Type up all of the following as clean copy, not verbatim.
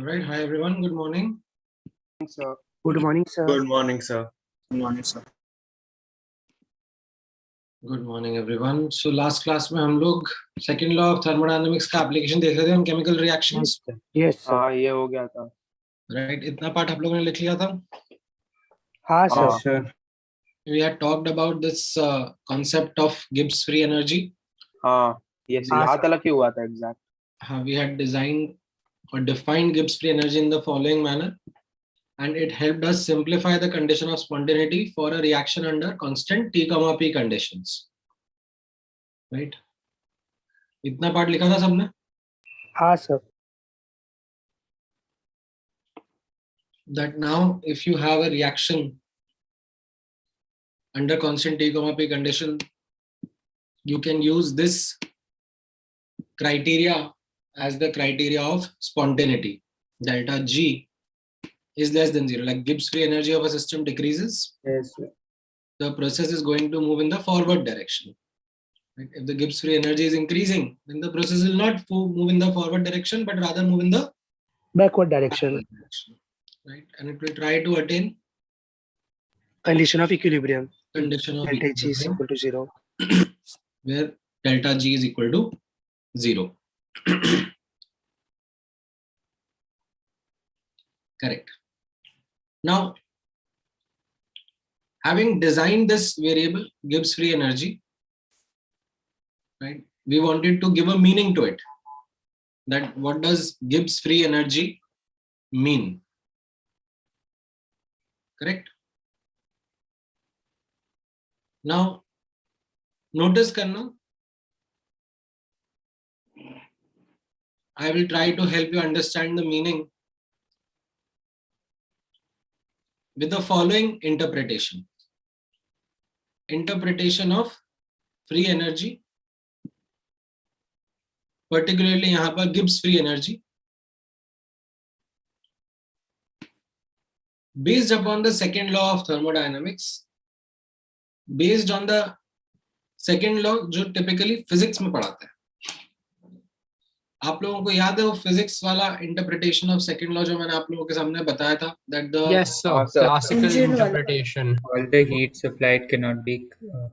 right. Hi everyone. Good morning. Sir. Good morning, sir. Good morning, sir. Good morning, sir. Good morning everyone. So last class में हम लोग second law of thermodynamics का application देख रहे थे हम chemical reactions. Yes, sir. हाँ ये हो गया था. Right. इतना part आप लोगों ने लिख लिया था. हाँ, sir. Sure. We had talked about this concept of Gibbs free energy. हाँ ये हाँ, यहाँ sir. तक ही हुआ था exact. We had designed or defined Gibbs free energy in the following manner, and it helped us simplify the condition of spontaneity for a reaction under constant T, P conditions. Right. इतना part लिखा था सबने? हाँ, sir. That now if you have a reaction under constant T, P condition, you can use this criteria as the criteria of spontaneity. Delta G is less than 0. Like Gibbs free energy of a system decreases, Yes, sir. the process is going to move in the forward direction. Right? If the Gibbs free energy is increasing, then the process will not move in the forward direction, but rather move in the Backward direction. Right? And it will try to attain Condition of equilibrium. condition of Delta G is equilibrium, equal to 0. where delta G is equal to 0. Correct. Now, having designed this variable, Gibbs free energy, right? We wanted to give a meaning to it. That what does Gibbs free energy mean? Correct. Now, notice karna. I will try to help you understand the meaning with the following interpretation. Interpretation of free energy, particularly यहाँ पर Gibbs free energy, based upon the second law of thermodynamics, based on the second law जो typically physics में पढ़ाते हैं. आप लोगों को याद है वो physics वाला interpretation of second law जो मैंने आप लोगों के सामने बताया था, that the Yes, sir. Sir. Classical Engine wala. interpretation. All the heat supplied cannot be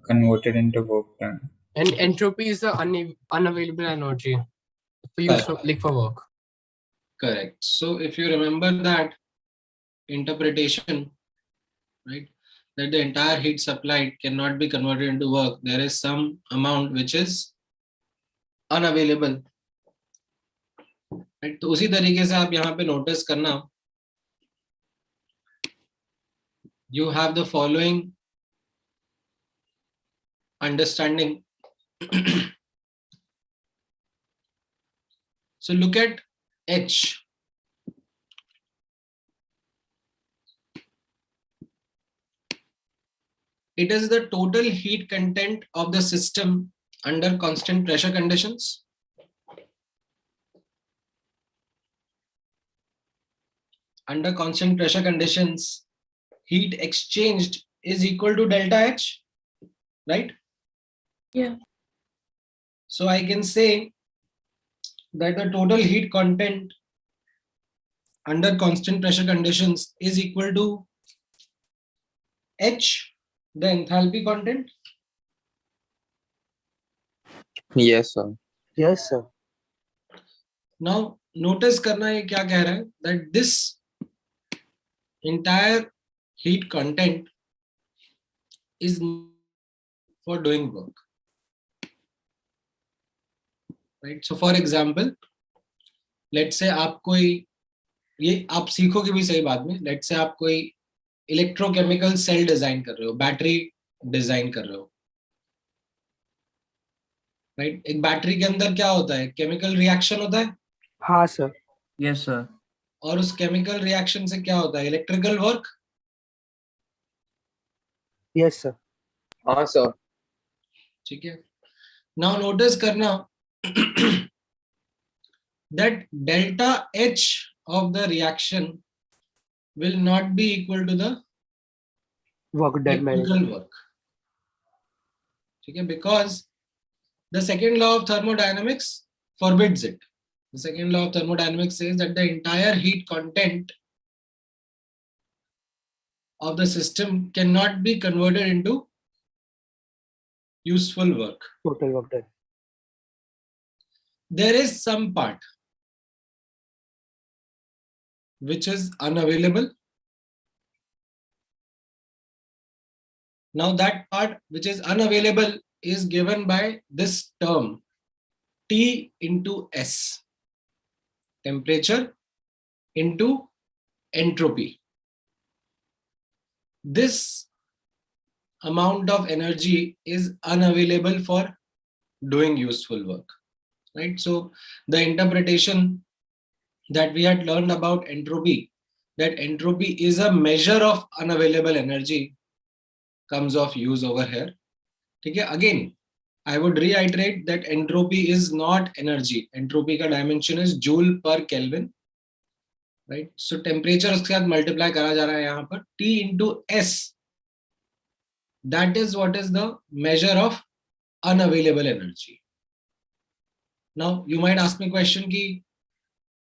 converted into work done. And entropy is the unavailable energy for use for, like for work. correct. So if you remember that interpretation, right, that the entire heat supplied cannot be converted into work, there is some amount which is unavailable. Right? तो उसी तरीके से आप यहाँ पे notice करना, you have the following understanding. So look at H. It is the total heat content of the system under constant pressure conditions. Under constant pressure conditions, heat exchanged is equal to delta H, right? Yeah. So I can say that the total heat content under constant pressure conditions is equal to H, the enthalpy content. Yes, sir. Yes, sir. Now notice करना ये क्या कह रहा है, that this entire heat content is for doing work. Right? So for example, let's say आप कोई, ये आप सीखोगे भी सही बाद में, let's say आप कोई इलेक्ट्रोकेमिकल सेल डिजाइन कर रहे हो, बैटरी डिजाइन कर रहे हो, राइट? एक बैटरी के अंदर क्या होता है, केमिकल रिएक्शन होता है. हाँ, sir. Yes, sir. और उस केमिकल रिएक्शन से क्या होता है, इलेक्ट्रिकल वर्क. Yes, sir. हाँ, sir. ठीक है. Now notice करना that delta H of the reaction will not be equal to the Work done by electrical work. Okay, because the second law of thermodynamics forbids it. The second law of thermodynamics says that the entire heat content of the system cannot be converted into useful work. Total work done. There is some part which is unavailable. Now that part which is unavailable is given by this term T into S, temperature into entropy. This amount of energy is unavailable for doing useful work, right? So the interpretation that we had learned about entropy, that entropy is a measure of unavailable energy, comes of use over here. Okay, again, I would reiterate that entropy is not energy. Entropy का dimension is joule per Kelvin, right? So temperature उसके साथ multiply करा जा रहा है यहाँ पर T into S. That is what is the measure of unavailable energy. Now you might ask me question कि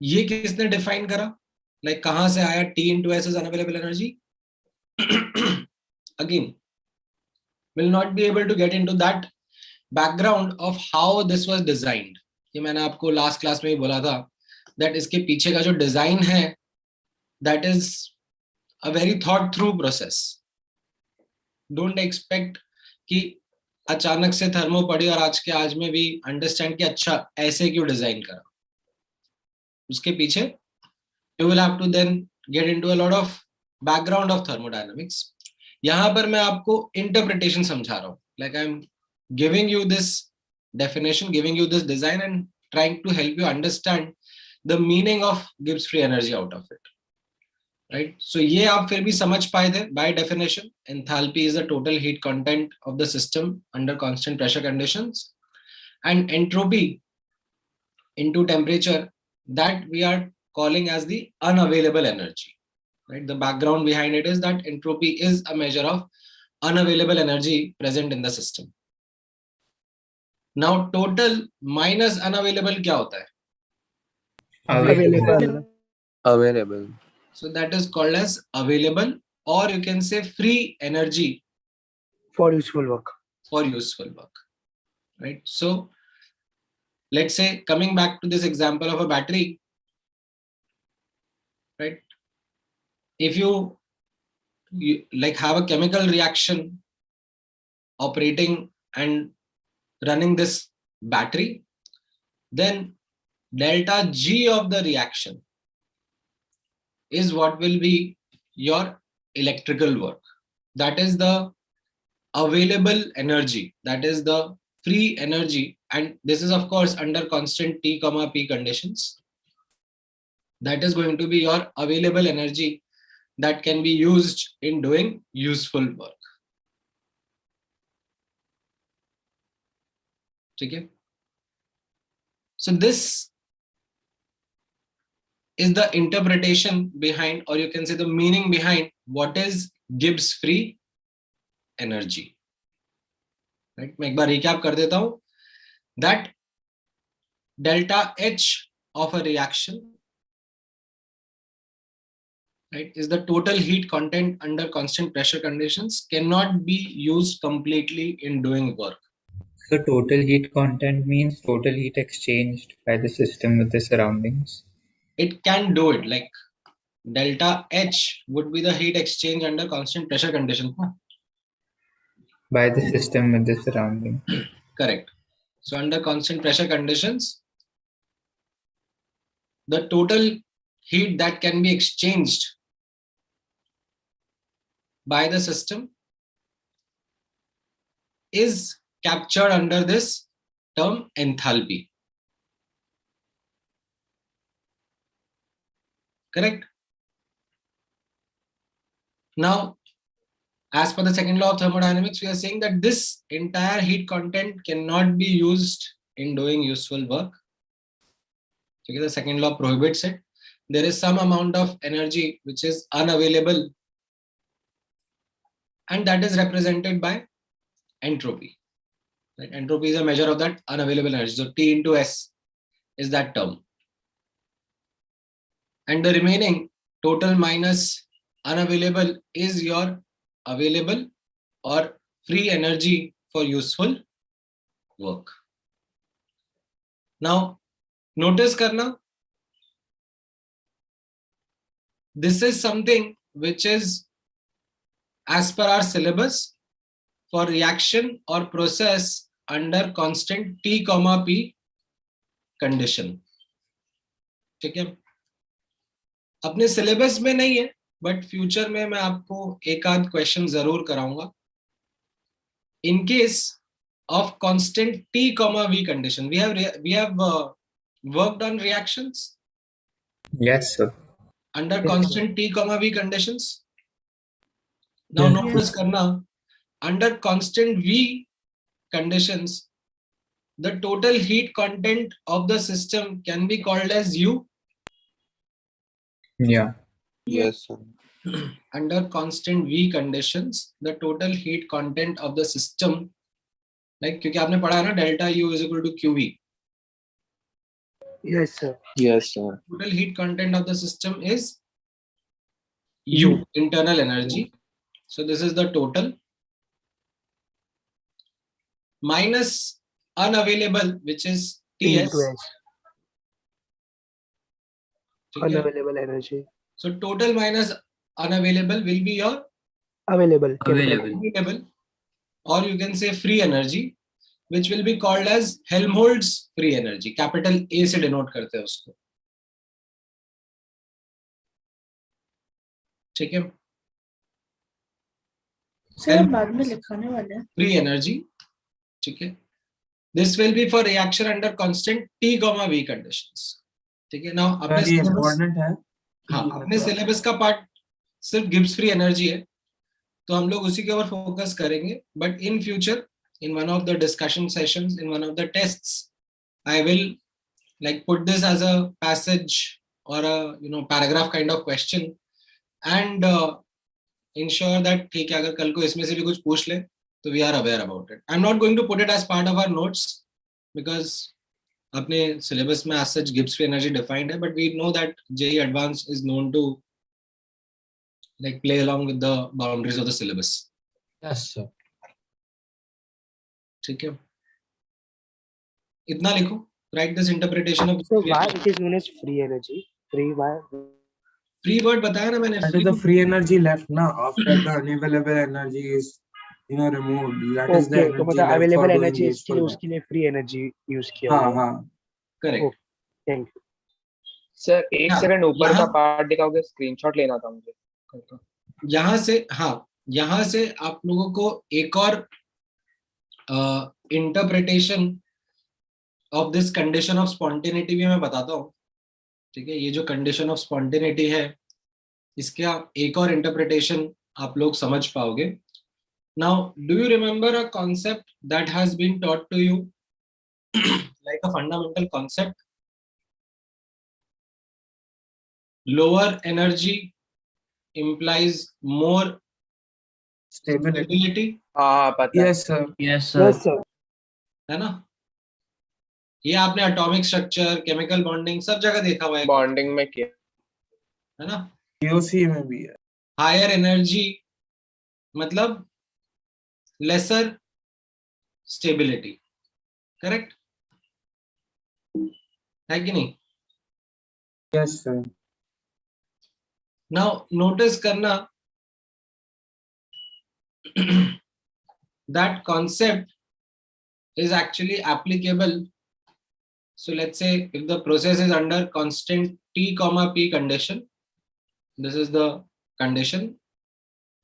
ये किसने define करा? Like कहाँ से आया T into S is unavailable energy? Again, will not be able to get into that background of how this was designed. ये मैंने आपको last class में ही बोला था that इसके पीछे का जो design है, that is a very thought through process. Don't expect कि अचानक से थर्मो पढ़ी और आज के आज में भी अंडरस्टैंड कि अच्छा ऐसे क्यों डिजाइन करा. उसके पीछे you will have to then get into a lot of background of thermodynamics. यहाँ पर मैं आपको interpretation समझा रहा हूँ. Like I'm giving you this definition, giving you this design and trying to help you understand the meaning of Gibbs free energy out of it. Right? So ये आप फिर भी समझ पाए थे by definition. Enthalpy is the total heat content of the system under constant pressure conditions, and entropy into temperature, that we are calling as the unavailable energy. Right? The background behind it is that entropy is a measure of unavailable energy present in the system. Now total minus unavailable क्या होता है? Available. Available. So that is called as available, or you can say free energy For useful work. for useful work, right? So let's say, coming back to this example of a battery, right? If you like have a chemical reaction operating and running this battery, then delta G of the reaction is what will be your electrical work. That is the available energy, that is the free energy, and this is of course under constant T, P conditions. That is going to be your available energy that can be used in doing useful work. Okay? So this is the interpretation behind, or you can say the meaning behind, what is Gibbs free energy. Right? मैं एक बार recap कर देता हूँ. That delta H of a reaction, right, is the total heat content under constant pressure conditions, cannot be used completely in doing work. So total heat content means total heat exchanged by the system with the surroundings. It can do it, like delta H would be the heat exchange under constant pressure conditions. By the system with the surrounding. Correct. So under constant pressure conditions, the total heat that can be exchanged by the system is captured under this term enthalpy. Correct? Now, as per the second law of thermodynamics, we are saying that this entire heat content cannot be used in doing useful work. Okay, the second law prohibits it. There is some amount of energy which is unavailable, and that is represented by entropy. Right? Entropy is a measure of that unavailable energy. So T into S is that term. and the remaining total minus unavailable is your available or free energy for useful work. Now, notice karna, this is something which is as per our syllabus for reaction or process under constant T, P condition. ठीक है, अपने syllabus में नहीं है, but future में मैं आपको एक आध क्वेश्चन जरूर कराऊंगा. In case of constant T, V condition, we have worked on reactions. Yes, sir. Under Yes, constant T, V conditions. Now Yes. notice karna, under constant V conditions, the total heat content of the system can be called as U. Yeah. Yes, sir. Under constant V conditions, the total heat content of the system, like क्योंकि आपने पढ़ा है ना, delta U is equal to QV. Yes, sir. Yes, sir. Total heat content of the system is U, internal energy. So this is the total minus unavailable, which is T TS. into S. ठीक है? Unavailable energy. So total minus unavailable will be your Available. available, or you can say free energy, which will be called as Helmholtz free energy. Capital A से denote करते हैं उसको. ठीक है? Sir बाद में लिखाने वाले हैं. Free energy. ठीक है? This will be for reaction under constant T, V conditions. ठीक है? Now अपने syllabus, हाँ, अपने syllabus का part सिर्फ गिब्स फ्री एनर्जी है, तो हम लोग उसी के ऊपर फोकस करेंगे. But in future, in one of the discussion sessions, in one of the tests, I will like put this as a passage or a paragraph kind of question and ensure that ठीक है, अगर कल को इसमें से भी कुछ पूछ ले तो we are aware about it. I'm not going to put it as part of our notes because अपने syllabus में as such Gibbs free energy defined है, but we know that JEE Advanced is known to like play along with the boundaries of the syllabus. Yes, sir. ठीक है, इतना लिखो. Write this interpretation of. So why it is known as free energy? Free why? Free word बताया ना मैंने. That is the free energy left now after the unavailable energy is removed. That is the Okay, तो energy मतलब left for available doing energy इसके लिए useful work. उसके लिए free energy use किया हाँ हुआ है. हाँ. Correct. Thank you. सर एक हाँ, सेकंड ऊपर यहाँ- का पार्ट दिखाओगे, स्क्रीनशॉट लेना था मुझे. यहाँ से, हाँ, यहाँ से आप लोगों को एक और interpretation of this condition of spontaneity भी मैं बताता हूँ. ठीक है, ये जो कंडीशन ऑफ स्पॉन्टेनिटी है, इसका एक और इंटरप्रिटेशन आप लोग समझ पाओगे. Now do you remember a concept that has been taught to you like a fundamental concept? Lower energy implies more stability. हाँ पता है. Yes sir. Yes, Yes, sir. है ना? ये आपने एटॉमिक स्ट्रक्चर, केमिकल बॉन्डिंग सब जगह देखा हुआ है. बॉन्डिंग में किया है ना? POC में भी है. हायर एनर्जी मतलब लेसर स्टेबिलिटी. करेक्ट है कि नहीं? Yes sir. नाउ नोटिस करना that concept is actually applicable. So let's say if the process is under constant T, P condition, this is the condition,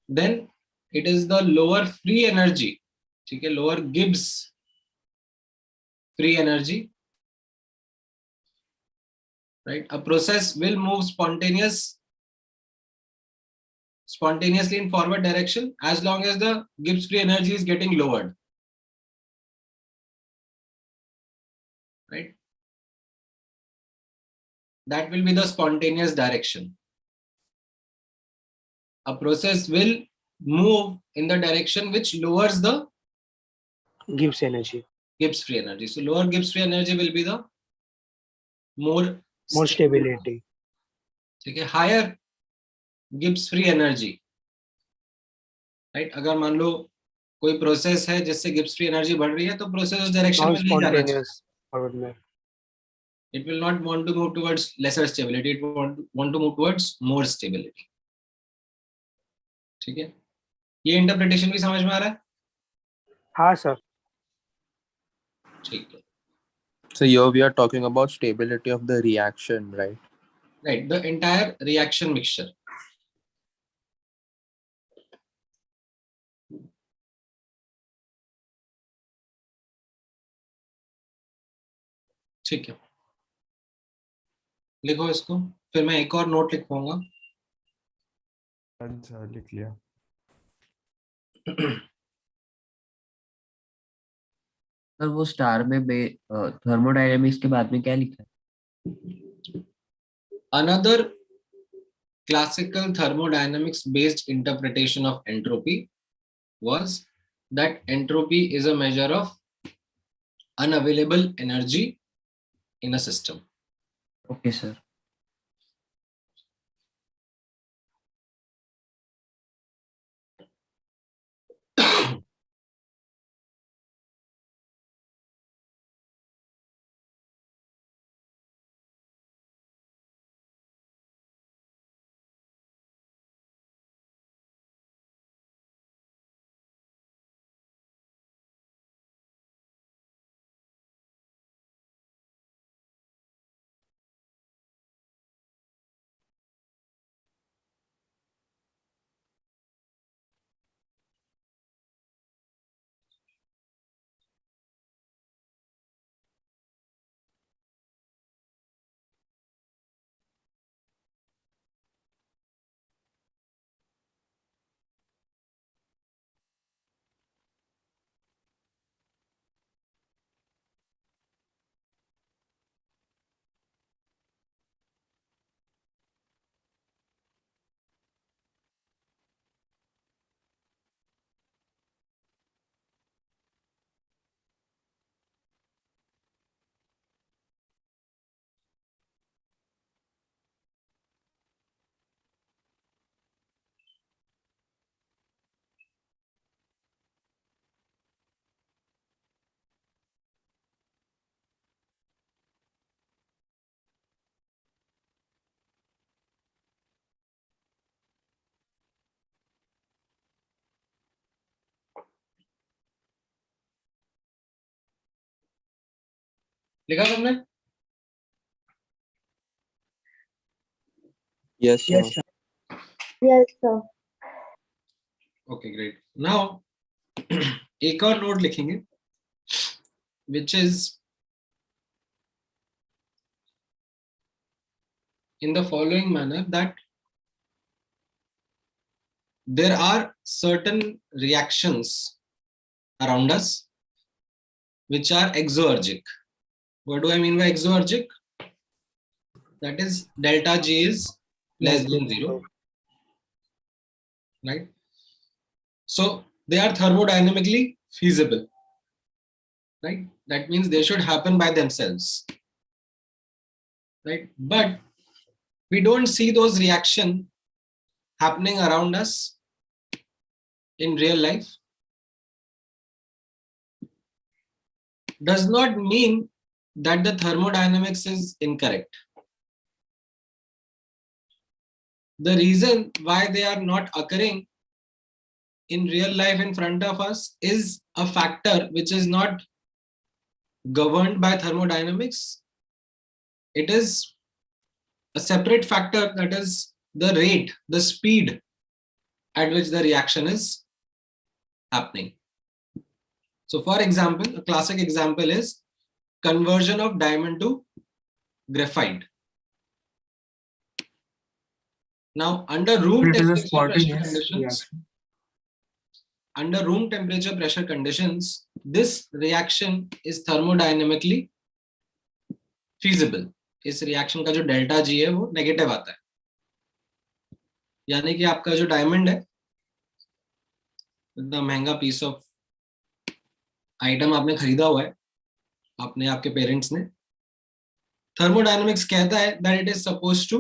then it is the lower free energy, okay, lower Gibbs free energy, right? A process will move spontaneously in forward direction as long as the Gibbs free energy is getting lowered, right? That will be the spontaneous direction. A process will move in the direction which lowers the Gibbs energy. Gibbs free energy. So lower Gibbs free energy will be the more More stability. ठीक है, higher Gibbs free energy, right. अगर मान लो कोई process है जिससे Gibbs free energy बढ़ रही है, तो प्रोसेस उस डायरेक्शन नॉन में नहीं जाना चाहिए। स्पॉन्टेनियस फॉरवर्ड में It will not want to move towards lesser stability, it want to move towards more stability. ठीक है, ये इंटरप्रिटेशन भी समझ में आ रहा है? हाँ सर ठीक है, So here we are talking about stability of the reaction, right? right, the entire reaction mixture. ठीक है, लिखो इसको, फिर मैं एक और नोट लिखवाऊंगा। अच्छा लिख लिया। सर वो स्टार में थर्मोडायनेमिक्स के बाद में क्या लिखा है? Another classical thermodynamics based interpretation of entropy was that entropy is a measure of unavailable energy in a system. Okay sir. लिखा तुमने? Yes, sir. Yes, sir. Okay, great. Now एक और नोट लिखेंगे, which is in the following manner, that there are certain reactions around us which are exergic. What do I mean by exergic? That is delta G is less than 0, right? So they are thermodynamically feasible, right? That means they should happen by themselves, right? But we don't see those reactions happening around us in real life. Does not mean that the thermodynamics is incorrect. The reason why they are not occurring in real life in front of us is a factor which is not governed by thermodynamics. It is a separate factor, that is the rate, the speed at which the reaction is happening. So for example, a classic example is conversion of diamond to graphite. Now under room It is a temperature pressure spontaneous conditions, reaction. under room temperature pressure conditions, this reaction is thermodynamically feasible. इस reaction का जो delta G है वो negative आता है, यानी कि आपका जो डायमंड है, इतना महंगा पीस ऑफ आइटम आपने खरीदा हुआ है, आपने, आपके पेरेंट्स ने, थर्मोडायनेमिक्स कहता है that it is supposed to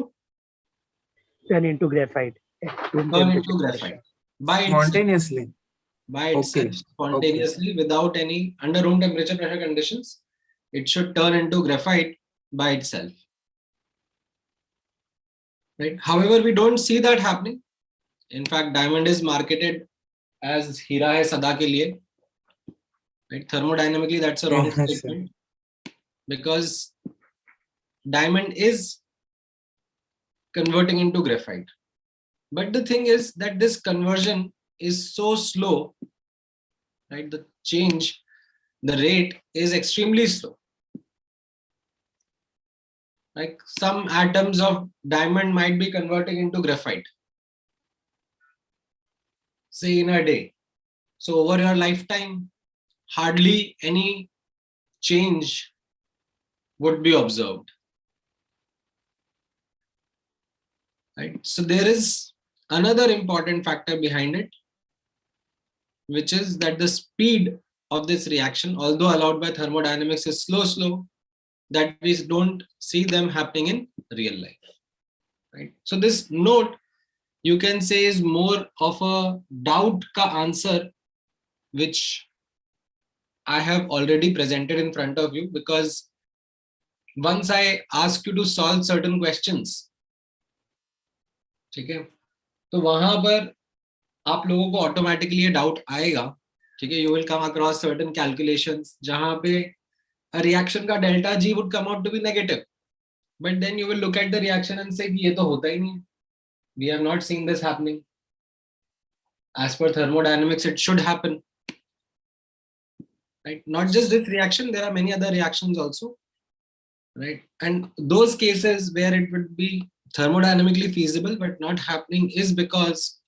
turn into graphite at room turn temperature into pressure. graphite by itself, Spontaneously. Okay. spontaneously, without any under room temperature pressure conditions. It should turn into graphite by itself. Right? However, we don't see that happening. In fact, diamond is marketed as हीरा है सदा के लिए. Right? Thermodynamically, that's a wrong Yes, sir. statement, because diamond is converting into graphite. But the thing is that this conversion is so slow, right? The change, the rate is extremely slow. Like some atoms of diamond might be converting into graphite, say in a day. So over your lifetime, hardly any change would be observed. Right? So there is another important factor behind it, which is that the speed of this reaction, although allowed by thermodynamics, is slow, that we don't see them happening in real life. Right? So this note, you can say, is more of a doubt ka answer, which I have already presented in front of you, because once I ask you to solve certain questions, ठीक है, तो वहां पर आप लोगों को automatically ये doubt आएगा, ठीक है, you will come across certain calculations जहां पे a reaction का delta G would come out to be negative, but then you will look at the reaction and say कि ये तो होता ही नहीं, we have not seen this happening. As per thermodynamics, it should happen. Right? Not just this reaction, there are many other reactions also. Right? And those cases where it would be thermodynamically feasible but not happening is because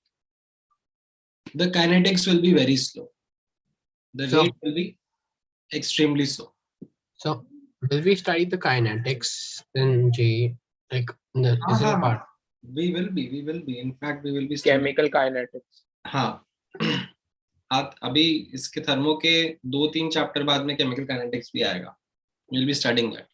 the kinetics will be very slow. The rate will be extremely slow. So will we study the kinetics in G? Like, is it a part? We will be. In fact, we will be studying. Chemical kinetics. हाँ. आप अभी इसके thermo के 2-3 chapter बाद में chemical kinetics भी आएगा. You will be studying that.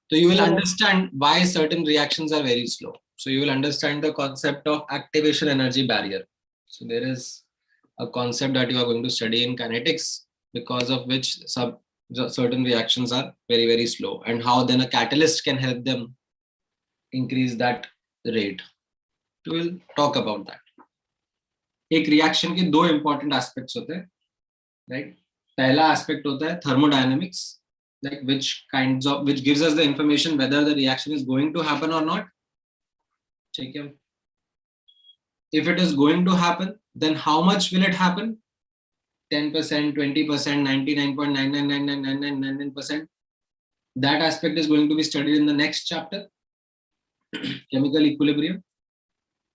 So you will understand why certain reactions are very slow. So you will understand the concept of activation energy barrier. So there is a concept that you are going to study in kinetics, because of which certain reactions are very, very slow, and how then a catalyst can help them increase that rate. We will talk about that. एक reaction के दो important aspects होते हैं, right? पहला aspect होता है thermodynamics, like which gives us the information whether the reaction is going to happen or not. ठीक है? If it is going to happen, then how much will it happen? 10%, 20%, 99.9999999%. That aspect is going to be studied in the next chapter, chemical equilibrium.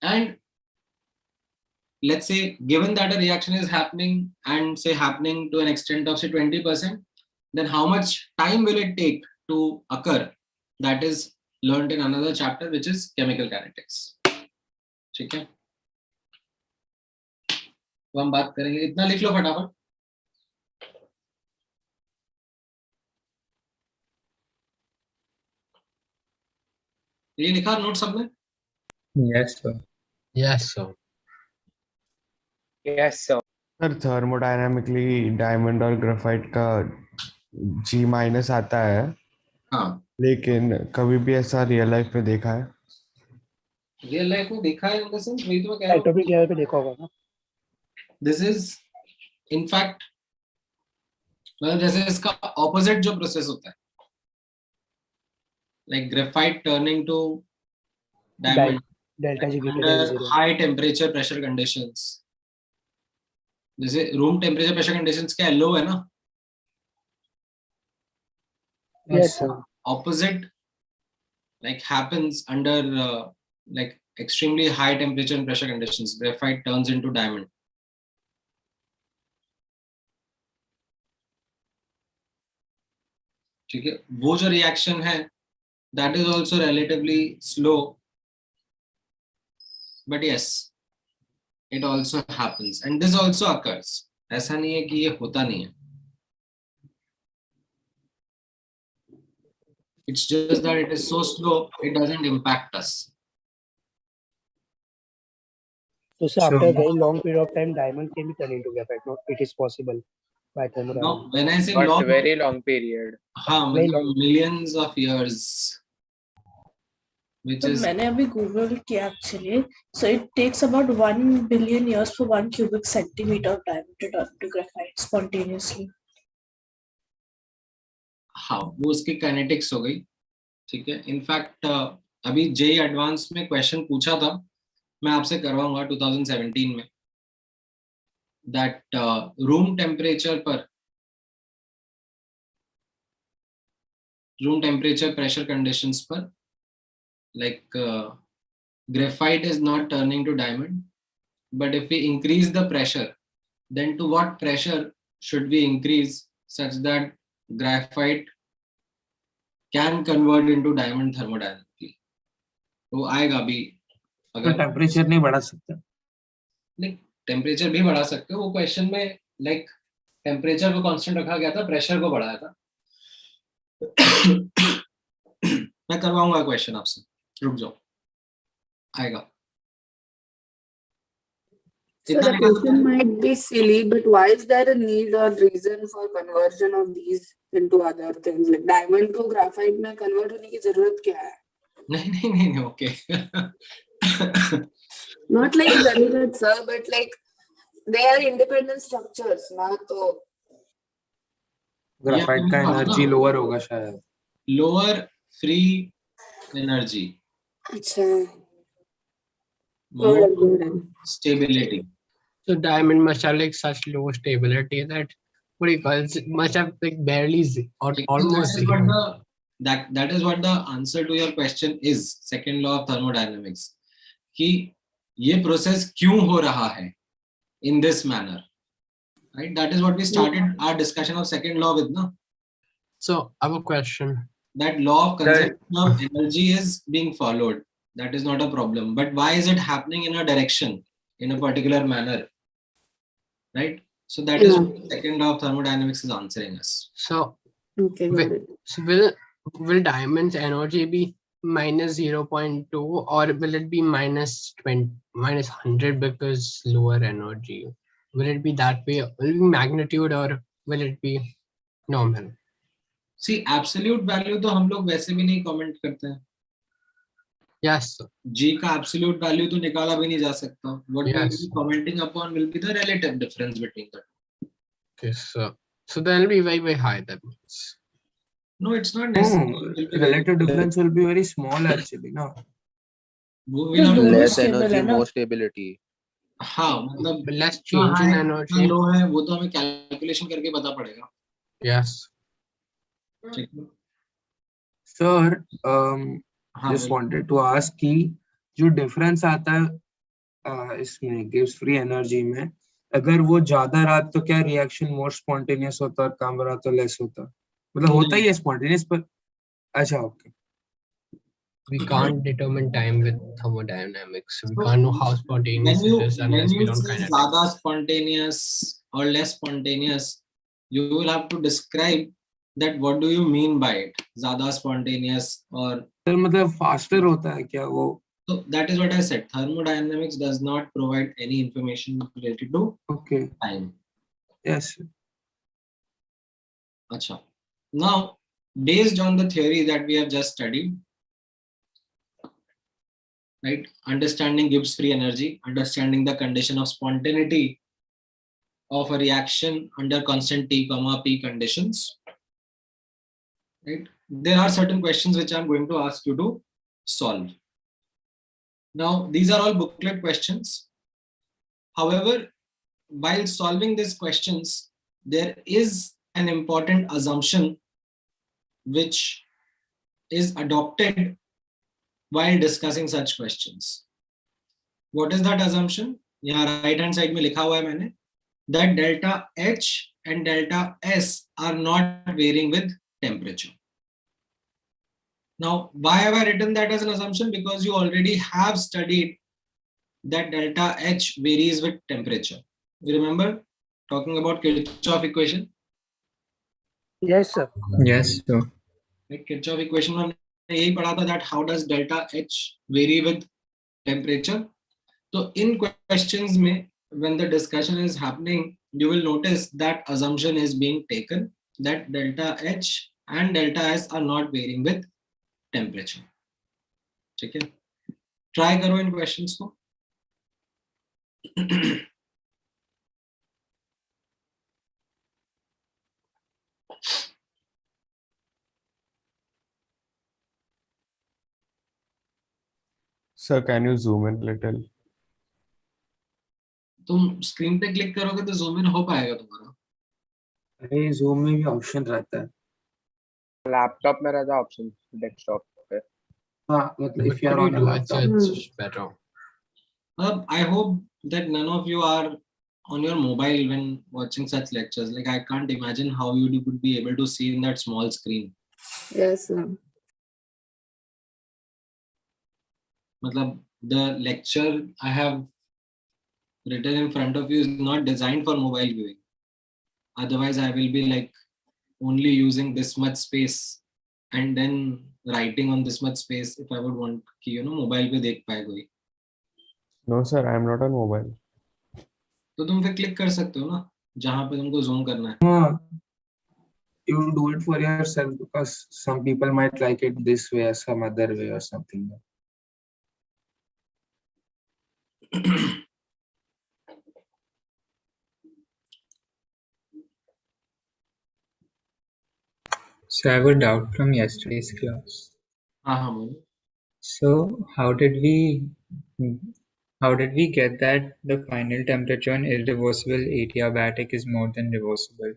And let's say, given that a reaction is happening, and say happening to an extent of say 20%, then how much time will it take to occur? That is learned in another chapter, which is chemical kinetics. ठीक है? तो हम बात करेंगे, इतना लिख लो फटाफट. ये लिखा नोट सबने? Yes, sir. Yes, sir. Yes, sir. Sir thermodynamically diamond और ग्रेफाइट का G माइनस आता है, हाँ. लेकिन कभी भी ऐसा रियल लाइफ में देखा है? रियल लाइफ में देखा है, इन द सेंस वही तो मैं कह रहा हूँ. एटॉमिक लेवल पे देखा होगा ना. दिस इज इन फैक्ट, मतलब जैसे इसका ऑपोजिट जो प्रोसेस होता है, like graphite turning to diamond delta G greater than under 0. high temperature pressure conditions. जैसे रूम टेम्परेचर प्रेशर कंडीशंस क्या लो है ना, Yes, sir. opposite like happens under like extremely high temperature and pressure conditions. Graphite turns into diamond. ठीक है? वो जो reaction है, that is also relatively slow, but yes, it also happens, and this also occurs. ऐसा नहीं है कि ये होता नहीं है. It's just that it is so slow, it doesn't impact us. So after a very long period of time, diamond can be turned into graphite. No, it is possible by Now, thermodynamics. when I say But long, very long period. हाँ, Very मतलब long. millions of years, which तो is मैंने अभी Google किया actually so it takes about 1 billion years for 1 cubic centimeter of diamond to turn to graphite spontaneously. हाँ, वो उसकी kinetics हो गई, ठीक है. इनफैक्ट अभी जेई एडवांस में क्वेश्चन पूछा था, मैं आपसे करवाऊंगा 2017 में, that room temperature pressure conditions पर, like graphite is not turning to diamond, but if we increase the pressure, then to what pressure should we increase such that graphite can convert into diamond thermodynamically? तो आएगा भी. तो अगर temperature नहीं बढ़ा सकते. नहीं, टेम्परेचर भी बढ़ा सकते हो. वो क्वेश्चन में लाइक टेम्परेचर को कांस्टेंट रखा गया था, प्रेशर को बढ़ाया था. मैं करवाऊंगा क्वेश्चन आपसे, रुक जाओ, आएगा. So the question might be silly, but why is there a need or reason for conversion of these into other things? Like diamond को graphite में convert होने की जरूरत क्या है? नहीं, okay. Not like Zenith, sir, but like they are independent structures, ना तो. ग्राफाइट का एनर्जी लोअर होगा शायद. लोअर फ्री एनर्जी, अच्छा. more stability. So diamond must have like such low stability that what do you call it? Must have like barely or almost zero. That is what the answer to your question is. Second law of thermodynamics. कि ये process क्यों हो रहा है in this manner, right? That is what we started our discussion of second law with, no? So I have a question. That law of conservation of energy is being followed. That is not a problem. But why is it happening in a direction, in a particular manner? Right? So that is what the second law of thermodynamics is answering us. So Okay, got it. so will diamond's energy be minus 0.2 or will it be minus 20 minus 100 because lower energy? Will it be that way? Will it be magnitude or will it be normal? See, absolute value तो हम लोग वैसे भी नहीं comment करते हैं. Yes, sir. G का absolute value तो निकाला भी नहीं जा सकता. What we will Yes. be commenting upon will be the relative difference between the two. Okay, so then it'll be very, very high. That means. No, it's not No, necessary. relative difference will be very small actually. No. वो will have दोनों Less stable energy, है ना? more stability. हाँ, मतलब Less change in energy. लो है वो तो हमें कैलकुलेशन करके पता पड़ेगा. Yes. ठीक है. Sir, हाँ, just wanted to ask कि जो difference आता है इसमें गिब्स फ्री एनर्जी में, अगर वो ज्यादा रहा तो क्या रिएक्शन मोर स्पॉन्टेनियस होता और कम रहा तो लेस होता? मतलब होता ही है स्पॉन्टेनियस पर. अच्छा, okay. We can't determine time with thermodynamics. We can't know how spontaneous it is unless we don't kinetics. ज़्यादा spontaneous or less spontaneous, you will have to describe that what do you mean by it. ज़्यादा spontaneous or sir मतलब faster होता है क्या वो? So that is what I said. Thermodynamics does not provide any information related to time. Yes. Acha. Now, based on the theory that we have just studied, right? Understanding Gibbs free energy, understanding the condition of spontaneity of a reaction under constant T, P conditions, right? There are certain questions which I'm going to ask you to solve. Now, these are all booklet questions. However, while solving these questions, there is an important assumption which is adopted while discussing such questions. What is that assumption? यहाँ right hand side में लिखा हुआ है मैंने, that delta H and delta S are not varying with temperature. Now, why have I written that as an assumption? Because you already have studied that delta H varies with temperature. You remember talking about Kirchhoff equation? Yes, sir. Yes, sir. Like Kirchhoff equation में हमने यही पढ़ा था that how does delta H vary with temperature? So in questions में, when the discussion is happening, you will notice that assumption is being taken that delta H and delta S are not varying with temperature. ठीक है? Try करो इन questions को. Sir, can you zoom in little? तुम screen पे click करोगे तो zoom in हो पाएगा तुम्हारा. अरे जूम में भी ऑप्शन रहता है. लैपटॉप में रहता है ऑप्शन डेस्कटॉप पे. हाँ मतलब What if you are could you on a do? laptop. It's better. I hope that none of you are on your mobile when watching such lectures. Like I can't imagine how you would be able to see in that small screen. Yes, sir. मतलब the lecture I have written in front of you is not designed for mobile viewing. Otherwise, I will be like only using this much space and then writing on this much space if I would want कि mobile पे देख पाए कोई. No, sir, I am not on mobile. तो तुम फिर click कर सकते हो ना जहाँ पे तुमको zoom करना है. हाँ, you do it for yourself because some people might like it this way or some other way or something. So I have a doubt from yesterday's class. हाँ बोलो. So how did we get that the final temperature in irreversible adiabatic is more than reversible?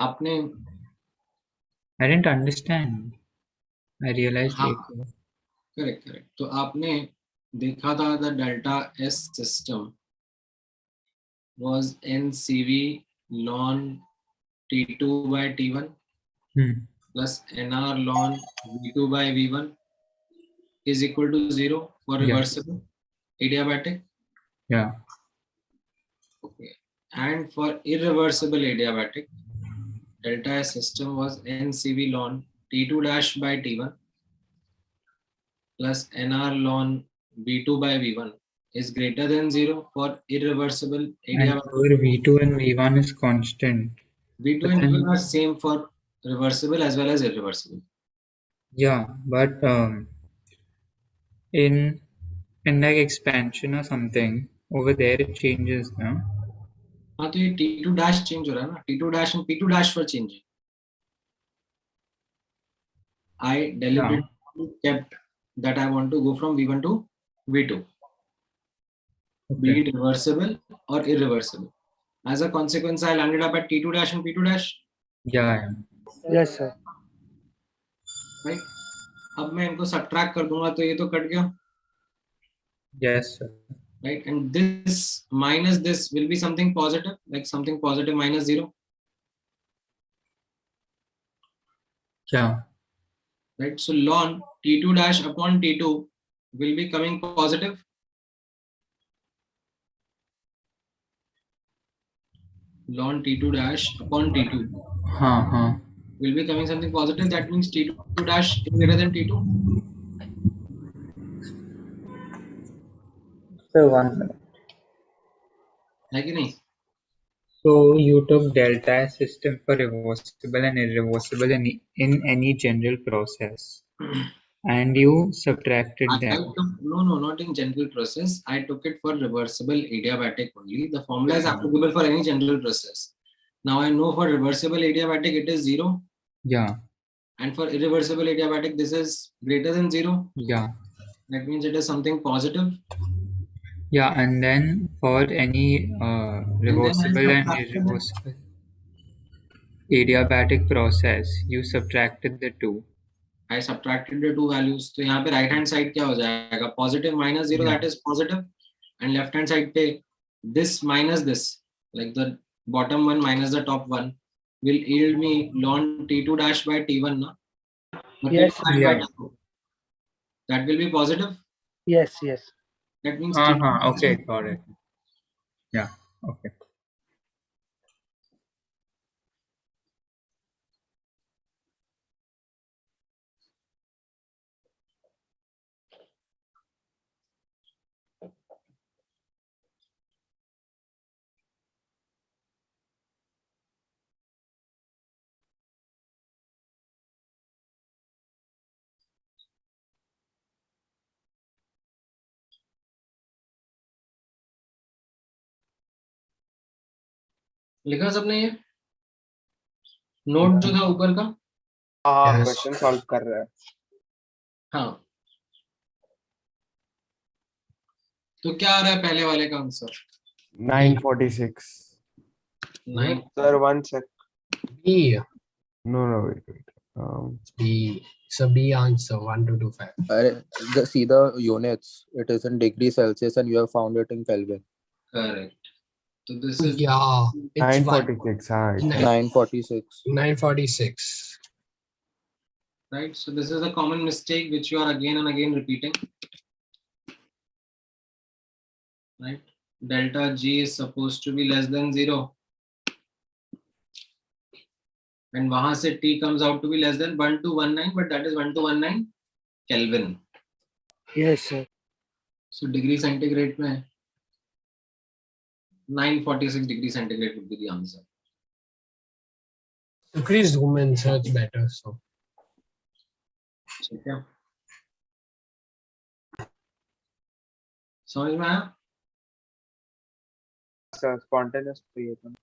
आपने I didn't understand. I realized हाँ later. Correct. तो आपने देखा था the delta S system was NCV ln T2 by T1 plus NR ln V2 by V1 is equal to 0 for reversible adiabatic. Yeah. Okay. And for irreversible adiabatic, delta S system was NCV ln T2 dash by T1 plus NR ln V2 by V1 is greater than 0 for irreversible adiabatic. And for V2 and V1 is constant. V2 and V1 are same for reversible as well as irreversible. Yeah, but in like expansion or something, over there it changes, no? हाँ तो ये T2 dash change हो रहा है ना. T2 dash and P2 dash for change. I deliberately kept that I want to go from V1 to V2. Be it reversible or irreversible. As a consequence, I landed up at T2 dash and P2 dash. Yeah. Yes, sir. Right. अब मैं इनको subtract कर दूंगा तो ये तो cut गया. Yes, sir. Right. And this minus this will be something positive, like something positive minus 0. Yeah. Right. So ln T2 dash upon T2 will be coming positive. Ln T2 dash upon T2 will be coming something positive. That means T2 dash is greater than T2. So 1 minute. है कि नहीं? So you took delta S system for reversible and irreversible in any general process, and you subtracted them. No, not in general process. I took it for reversible adiabatic only. The formula is applicable for any general process. Now I know for reversible adiabatic it is 0. Yeah. And for irreversible adiabatic this is greater than 0. Yeah. That means it is something positive. Yeah, and then for any reversible and irreversible adiabatic process, you subtracted the two. I subtracted the two values. So यहाँ पे right hand side क्या हो जाएगा? Positive minus 0, that is positive. And left hand side पे this minus this, like the bottom one minus the top one, will yield me ln T2 dash by T1. Na? Yes. By T2. That will be positive. Yes. That means okay, got it. Yeah, okay. लिखा सबने ये note जो था ऊपर का? हाँ Yes. Question solve कर रहा है. हाँ, तो क्या आ रहा है पहले वाले का answer? 946. 9. Sir, 1 sec. B. No, wait. B. So B answer 1225. Just see the units. It is in degree Celsius, and you have found it in Kelvin. Correct. So this is Yeah, it's 946. हाँ, exactly. 946. 946. right. So this is a common mistake which you are again and again repeating. Right. Delta G is supposed to be less than 0. And वहां से T comes out to be less than 1219, but that is 1219 Kelvin. Yes, sir. So degree centigrade में 946 degree centigrade would be the answer. Please zoom in, so it's better. So ठीक है, समझ में आया? Sir, spontaneous creation.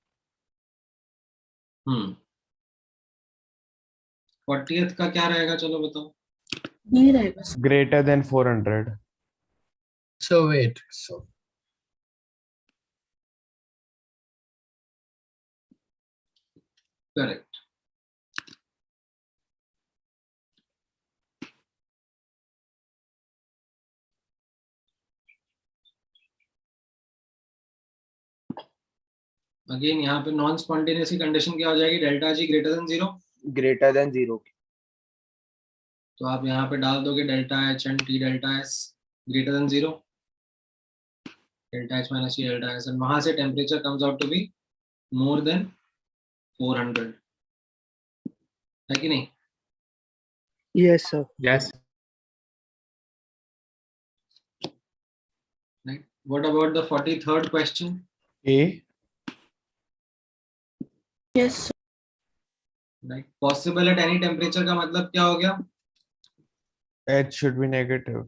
40th का क्या रहेगा, चलो बताओ. D रहेगा sir. Greater than 400. wait. So Correct. Again यहाँ पे नॉन स्पॉन्टेनियस की कंडीशन क्या हो जाएगी? Delta G greater than 0. Greater than 0. तो आप यहाँ पे डाल दोगे delta H and T delta S greater than 0, delta H minus T delta S, and वहां से temperature comes out to be more than 400, है कि नहीं? Yes, sir. Yes. Right. What about the 43rd question? A. Yes, sir. Right. Possible at any temperature का मतलब क्या हो गया? H should be negative.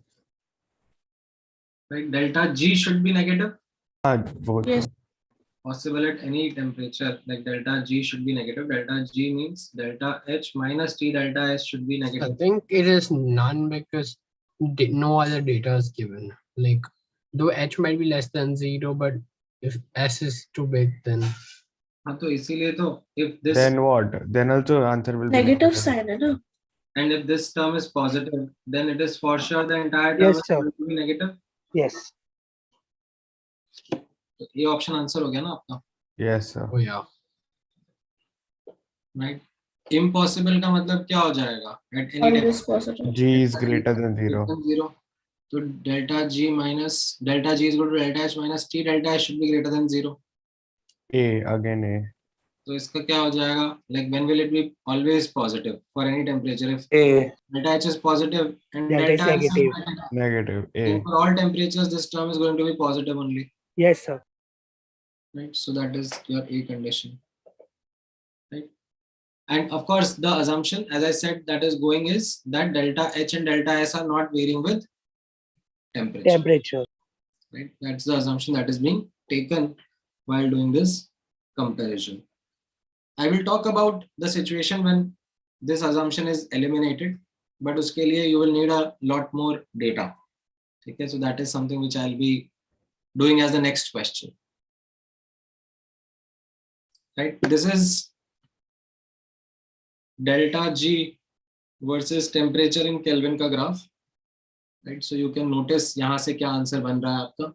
Right. Delta G should be negative. हाँ, वो तो. Yes. Possible at any temperature, like delta G should be negative. Delta G means delta H minus T delta S should be I negative. think it is none because no other data is given. Like though H might be less than 0, but if S is too big, then हाँ, तो इसीलिए तो if this Then what? Then also answer will be Negative negative. sign है ना? and if this term is positive, then it is for sure the entire term Yes, is sir. going to be negative. Yes. तो ये option answer हो गया ना आपका? Yes, sir. oh yeah. Right. Impossible का मतलब क्या हो जाएगा? At any Always temperature. positive. G is greater than 0. 0. So delta G is equal to delta H minus T delta S should be greater than 0. A, again A. तो इसका क्या हो जाएगा? Like when will it be always positive for any temperature? If A. delta H is positive and Delta is delta S is negative. negative, Negative. then A. for all temperatures this term is going to be positive only. Yes, sir. Right. So that is your A condition. Right. And of course the assumption, as I said, that is going is that delta H and delta S are not varying with temperature. Temperature. Right. That's the assumption that is being taken while doing this comparison. I will talk about the situation when this assumption is eliminated, but uske liye you will need a lot more data. Okay, so that is something which I'll be doing as the next question. Right, this is delta G versus temperature in Kelvin का graph. Right, so you can notice यहाँ से क्या answer बन रहा है आपका.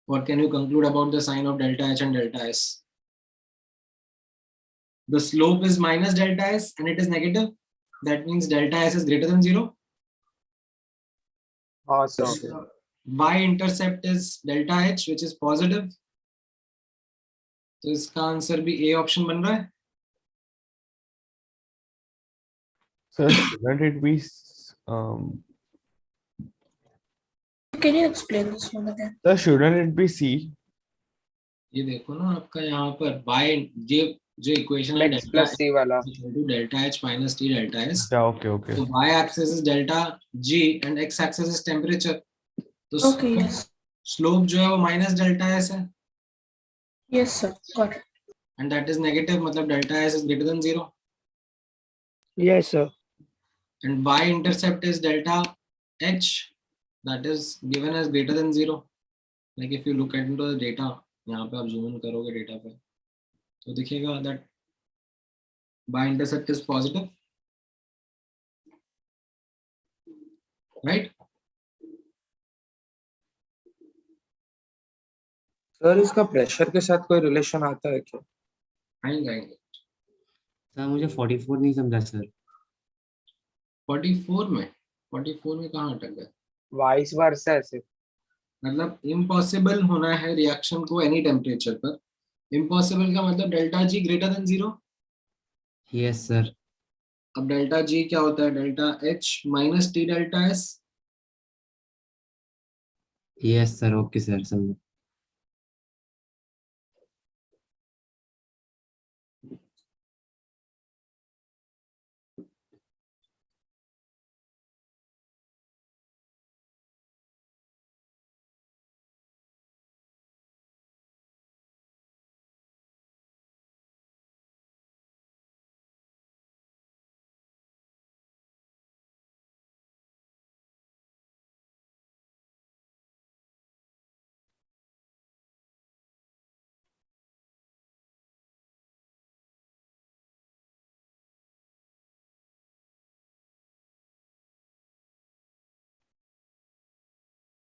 What can you conclude about the sign of delta H and delta S? The slope is minus delta S and it is negative. That means delta S is greater than 0. Awesome. Y-intercept is delta H, which is positive. तो इसका answer भी A option बन रहा है. So shouldn't it be Can you explain this one again? so shouldn't it be C? ये देखो ना आपका यहाँ पर Y जो इक्वेशन है X plus C वाला. delta H minus T delta S. Yeah, okay. So Y axis is delta G and X axis is temperature. तो Okay, yes. slope जो है वो minus delta S है. Yes, sir. Got it. and that is negative, matlab delta S is greater than 0. Yes, sir. And y-intercept is delta H, that is given as greater than 0. Like if you look into the data, यहाँ पे आप zoom in करोगे data पे, तो दिखेगा that y-intercept is positive, right? Sir इसका pressure के साथ कोई रिलेशन आता है क्या? आएंगे सर मुझे 44 नहीं समझा सर। 44 में कहाँ अटक गए? वाइस वर्सा ऐसे मतलब इम्पॉसिबल होना है रिएक्शन को एनी टेम्परेचर पर। इम्पॉसिबल का मतलब delta G greater than 0। Yes sir. अब डेल्टा जी क्या होता है? Delta H minus T delta S. Yes sir, okay sir, समझ।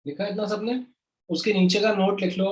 लिखा इतना सबने? उसके नीचे का नोट लिख लो।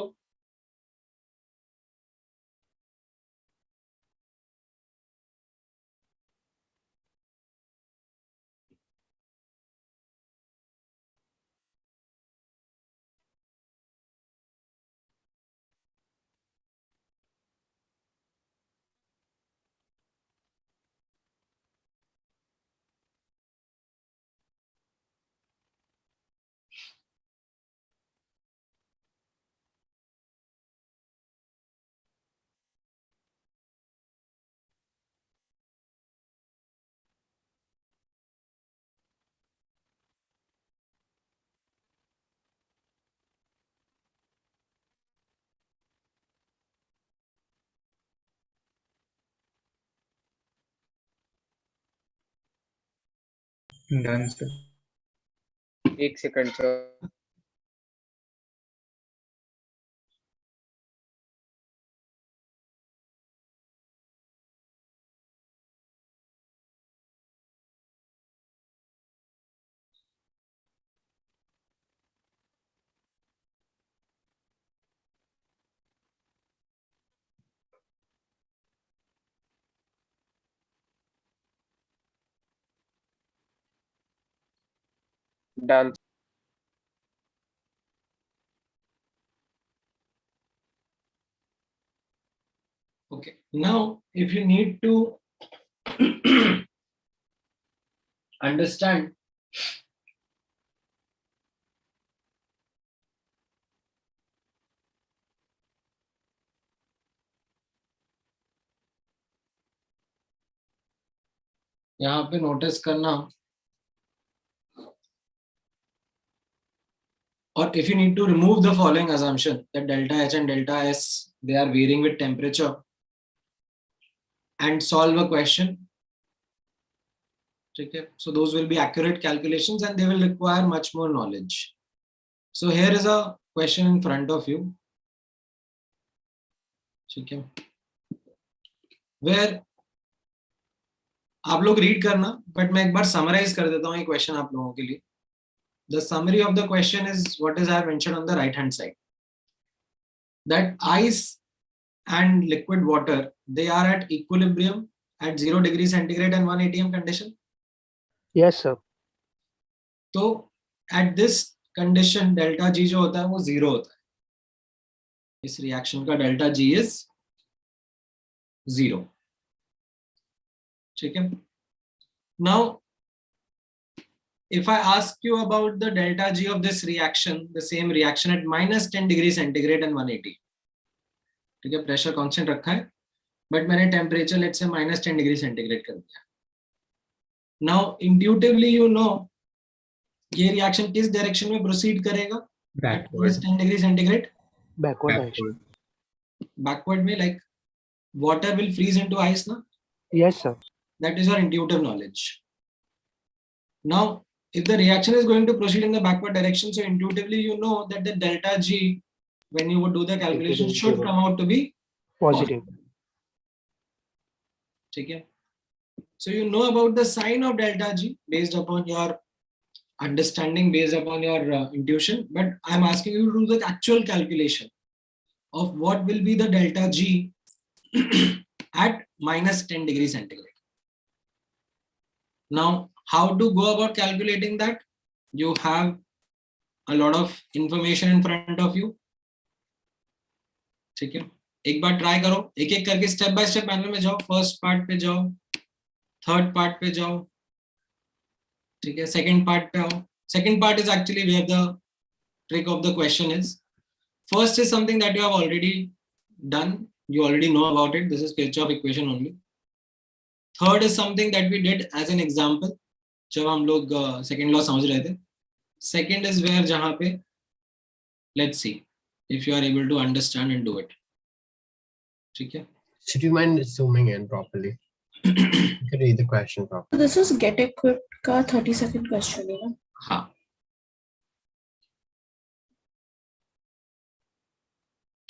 Done, sir. एक second sir. Done. Okay, now if you need to understand यहाँ पे नोटिस करना, or if you need to remove the following assumption that delta H and delta S, they are varying with temperature, and solve a question. Okay, so those will be accurate calculations and they will require much more knowledge. So here is a question in front of you, okay, where आप लोग read करना, but मैं एक बार summarise कर देता हूँ ये question आप लोगों के लिए. The summary of the question is what is I have mentioned on the right hand side, that ice and liquid water, they are at equilibrium at 0 degree centigrade and 1 atm condition. Yes, sir. तो at this condition delta G जो होता है वो 0 होता है. इस reaction का delta G is 0. ठीक है. Now if I ask you about the delta G of this reaction, the same reaction at minus 10 degree centigrade and 180, ठीक है, प्रेशर कांस्टेंट रखा है, बट मैंने टेम्परेचर लेट से minus 10 डिग्री सेंटीग्रेड कर दिया. नाउ इंट्यूटिवली यू नो ये reaction किस डायरेक्शन में प्रोसीड करेगा? Backward. 10 degree centigrade Backward direction. Backward में, like water will freeze into ice now? Yes, sir. That is your intuitive knowledge. Now, if the reaction is going to proceed in the backward direction, so intuitively you know that the delta G, when you would do the calculation, is should zero. come out to be Positive. Okay. So you know about the sign of delta G based upon your understanding, based upon your intuition, but I'm asking you to do the actual calculation of what will be the delta G at minus 10 degrees centigrade. Now, how to go about calculating that? You have a lot of information in front of you. ठीक है, एक बार try करो, एक एक करके step by step panel में जाओ, first part पे जाओ, थर्ड पार्ट पे जाओ, ठीक है, सेकंड पार्ट पे आओ. Second part is actually where the trick of the question is. First is something that you have already done, you already know about it. This is Kirchhoff equation only. Third is something that we did as an example जब हम लोग second law समझ रहे थे. Second is where जहाँ पे let's see if you are able to understand and do it. ठीक है. Should you mind zooming in properly? You could read the question properly. So this is get equipped का 30-second question है ना? हाँ.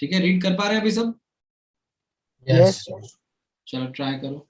ठीक है, रीड कर पा रहे हैं अभी सब? Yes. चलो ट्राई करो.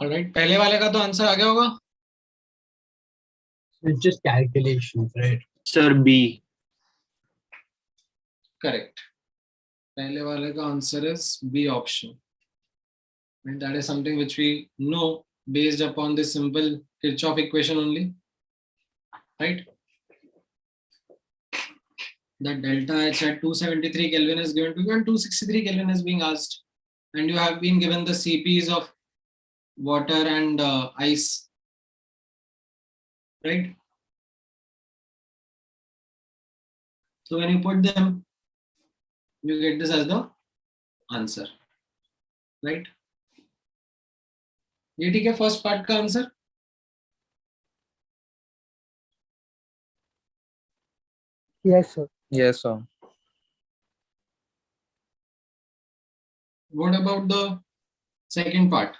ऑलराइट, पहले वाले का तो आंसर आ गया होगा. It's just calculations, right? Sir, B. Correct. पहले वाले का answer is B option. And that is something which we know based upon this simple Kirchhoff equation only, right? That delta H at 273 Kelvin is given to you and 263 Kelvin is being asked, and you have been given the CPs of water and ice, right? So when you put them, you get this as the answer, right? ये ठीक है first part का answer. Yes, sir. Yes, sir. What about the second part?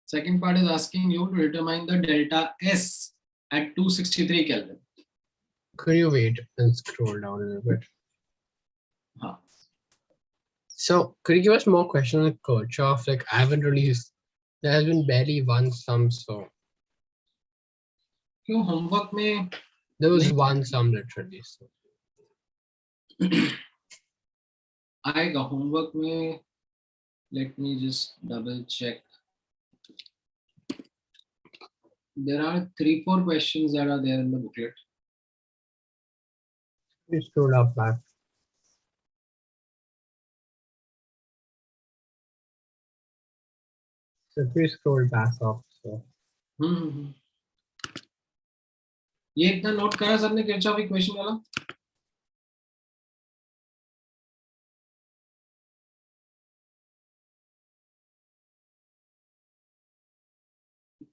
Second part is asking you to determine the delta S at 263 Kelvin. Could you wait and scroll down a little bit? Huh. So, could you give us more questions on Kirchhoff? Like, I haven't really. There has been barely one sum, so क्यों homework में there was one sum literally. So. आएगा homework में. Let me just double check. There are 3-4 questions that are there in the booklet. Please scroll up back. So please scroll back up. So. ये इतना note करा सबने Kirchhoff equation वाला.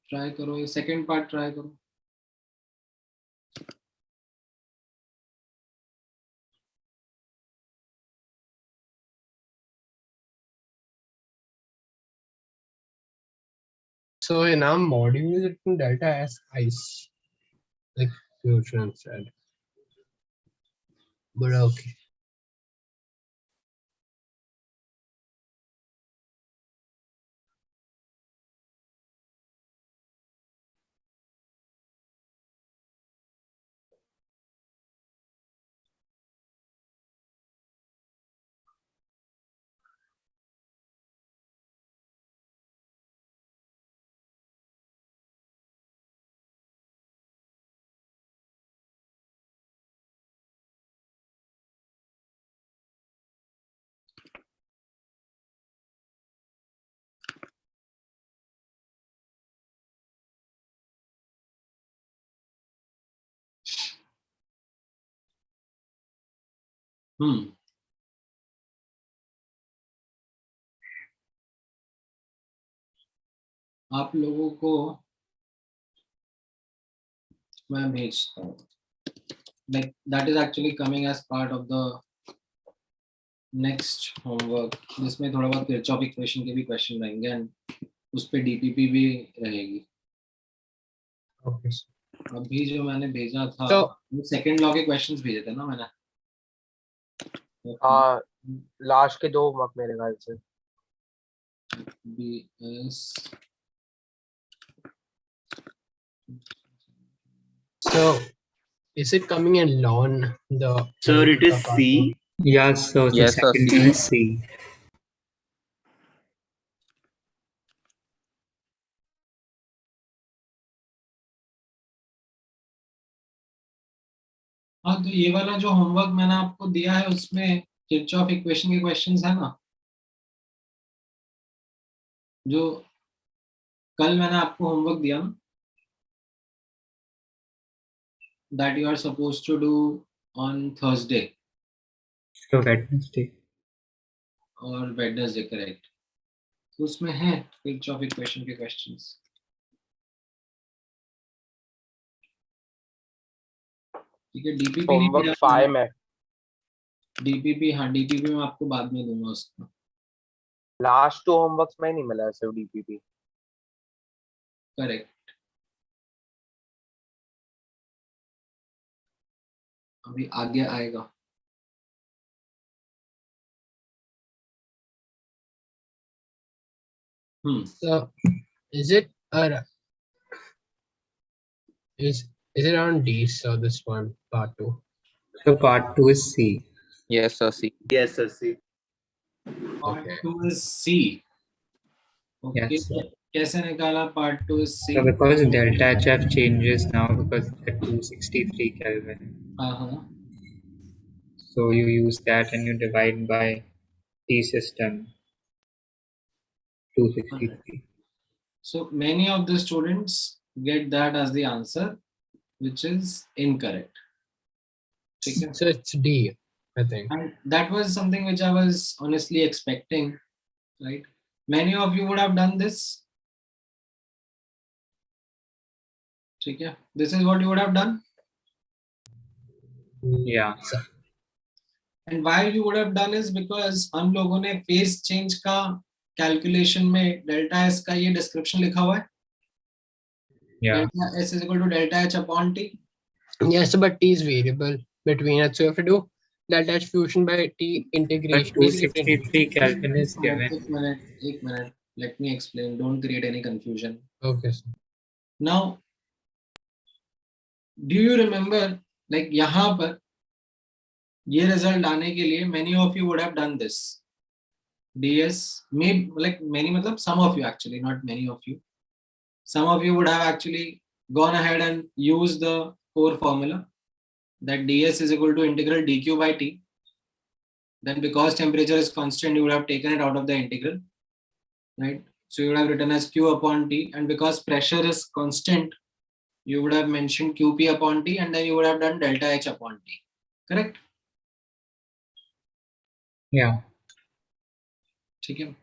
Try करो, ये second part try करो. So in our module, it's in delta S ice, like Fusion said. But okay. आप लोगों को मैं भेजता हूँ. Like that is actually coming as part of the next homework. जिसमें थोड़ा बहुत किरचॉफ इक्वेशन के भी क्वेश्चन रहेंगे and उस पे डीपीपी भी रहेगी. Okay. अभी जो मैंने भेजा था So सेकंड लॉ के क्वेश्चंस भेजे थे ना मैंने. लास्ट के 2 होमवर्क मेरे ख्याल से. BS. So is it coming in ln the? Sir, it is C. Yes, so the Yes, sir. second one is C. हाँ, तो ये वाला जो होमवर्क मैंने आपको दिया है उसमें किरचॉफ इक्वेशन के क्वेश्चंस है ना, जो कल मैंने आपको होमवर्क दिया ना, that you are supposed to do on Thursday So Wednesday. और Wednesday, करेक्ट. तो उसमें है किरचॉफ इक्वेशन के क्वेश्चंस. ठीक है, डीपीपी नहीं होमवर्क दिया. 5 में डीपीपी, हाँ डीपीपी मैं आपको बाद में दूंगा उसका. लास्ट 2 होमवर्क्स में नहीं मिला है सिर्फ डीपीपी. करेक्ट. अभी आगे आएगा. So is it is it on D? So this one part 2. So part 2 is C. Yes, sir. See. Yes, sir. See. Part Okay. 2 is C. Okay. Yes. कैसे निकाला part 2 is C? So because delta HF changes now because at 263 Kelvin. So you use that and you divide by T system 263. So many of the students get that as the answer, which is incorrect. Okay. So it's D, I think. And that was something which I was honestly expecting, right? Many of you would have done this. Okay. This is what you would have done. Yeah. And why you would have done is because हम लोगों ने phase change का calculation में delta S का ये description लिखा हुआ है. Yeah. Delta S is equal to delta H upon T. Yes, but T is variable between it. So if you do delta H fusion by T But integration, 263 Kelvin is given. एक minute. Let me explain. Don't create any confusion. Okay. Now, do you remember, like यहाँ पर ये result आने के लिए many of you would have done this. DS, maybe like many मतलब some of you actually, not many of you. Some of you would have actually gone ahead and used the core formula that ds is equal to integral dq by t. Then because temperature is constant, you would have taken it out of the integral, right? So you would have written as q upon t, and because pressure is constant, you would have mentioned qp upon t, and then you would have done delta h upon t. Correct? Yeah. Okay.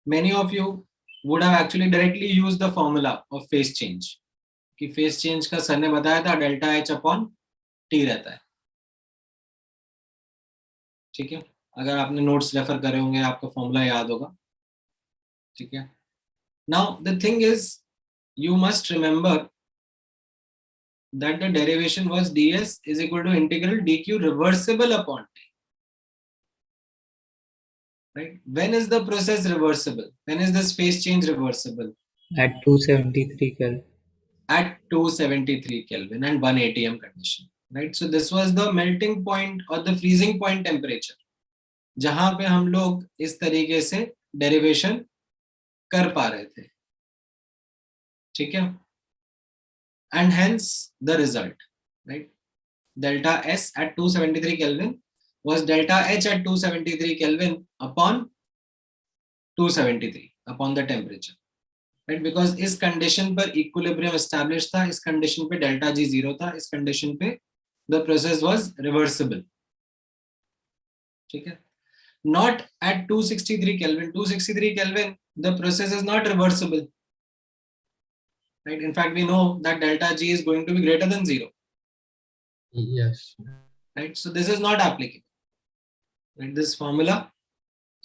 Many of you would have actually directly used the formula of phase change. कि phase change का sir ने बताया था delta h upon t रहता है. ठीक है, अगर आपने नोट्स रेफर करे होंगे आपको फॉर्मूला याद होगा. ठीक है. Now the thing is, you must remember that the derivation was ds is equal to integral dq reversible upon t. Right? When is the process reversible? When is this phase change reversible? At 273 Kelvin. At 273 Kelvin and 1 atm condition. Right? So this was the melting point or the freezing point temperature, जहां पे हम लोग इस तरीके से derivation कर पा रहे थे. ठीक है. And hence the result, right? Delta S at 273 Kelvin was delta H at 273 Kelvin upon 273 upon the temperature, right? Because इस condition पर equilibrium established था, इस condition पे delta G 0 था, इस condition पे the process was reversible. ठीक है. Not at 263 Kelvin. 263 Kelvin, the process is not reversible. Right? In fact, we know that delta G is going to be greater than 0. Yes. Right? So this is not applicable. Right? This formula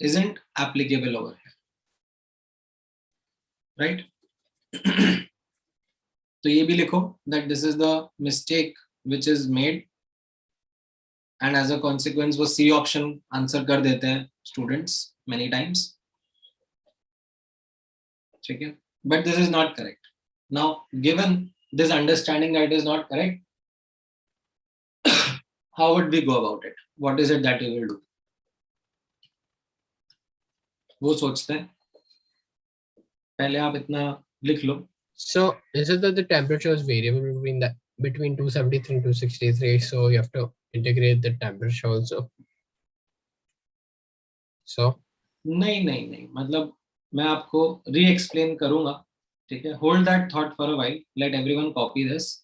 isn't applicable over here. Right? तो ये भी लिखो that this is the mistake which is made, and as a consequence वो C option answer कर देते हैं students many times. ठीक है? But this is not correct. Now, given this understanding that it is not correct, how would we go about it? What is it that we will do? वो सोचते हैं. पहले आप इतना लिख लो. So is it that the temperature is variable between 273 and 263? So you have to integrate the temperature also. So नहीं मतलब मैं आपको re-explain करूंगा. ठीक है. Hold that thought for a while. Let everyone copy this,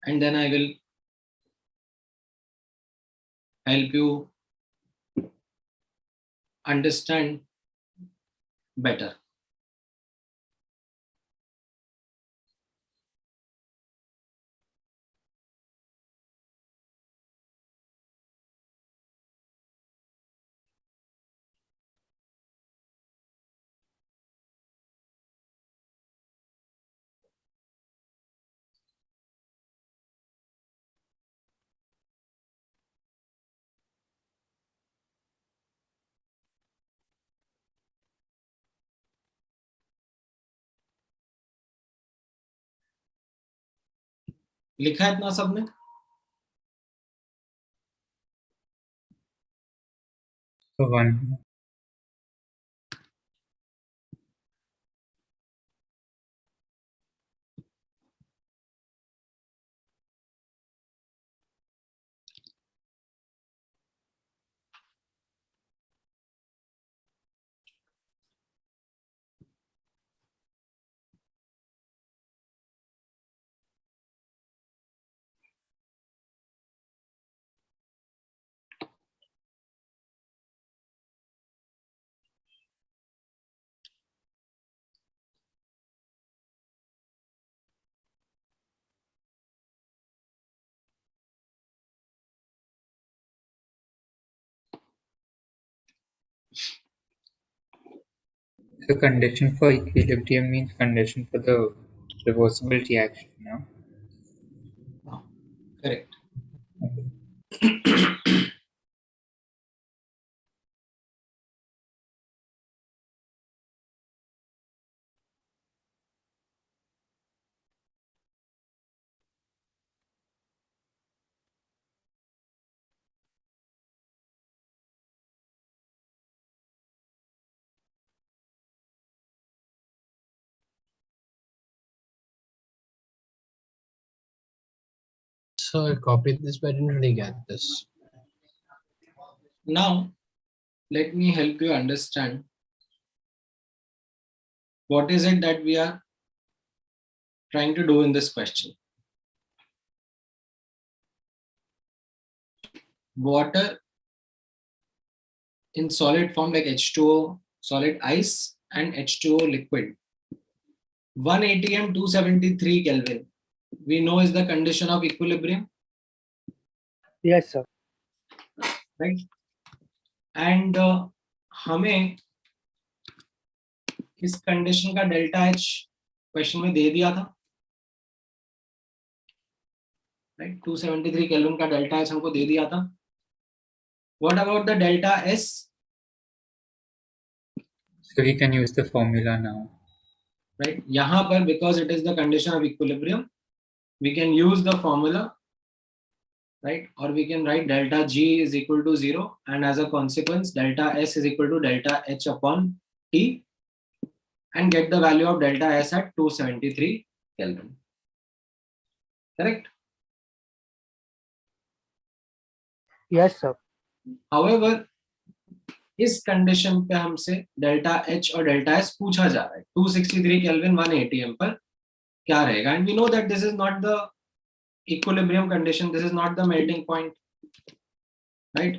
and then I will help you understand better. लिखा है इतना सबने? So 1. The condition for equilibrium means condition for the reversible reaction, no? Correct. So I copied this, but I didn't really get this. Now, let me help you understand what is it that we are trying to do in this question. Water in solid form like H2O, solid ice, and H2O liquid. 1 atm 273 Kelvin. We know is the condition of equilibrium. Yes, sir. Right? And हमें इस condition का delta H question में दे दिया था, right? 273 kelvin का delta H हमको दे दिया था. What about the delta S? So we can use the formula now. Right? यहाँ पर because it is the condition of equilibrium, we can use the formula, right? Or we can write delta G is equal to 0, and as a consequence delta S is equal to delta H upon T, and get the value of delta S at 273 Kelvin. Correct? Yes, sir. However, इस condition पे हमसे delta H और delta S पूछा जा रहा है. 263 kelvin 1 atm पर क्या रहेगा? And we know that this is not the equilibrium condition, this is not the melting point, right?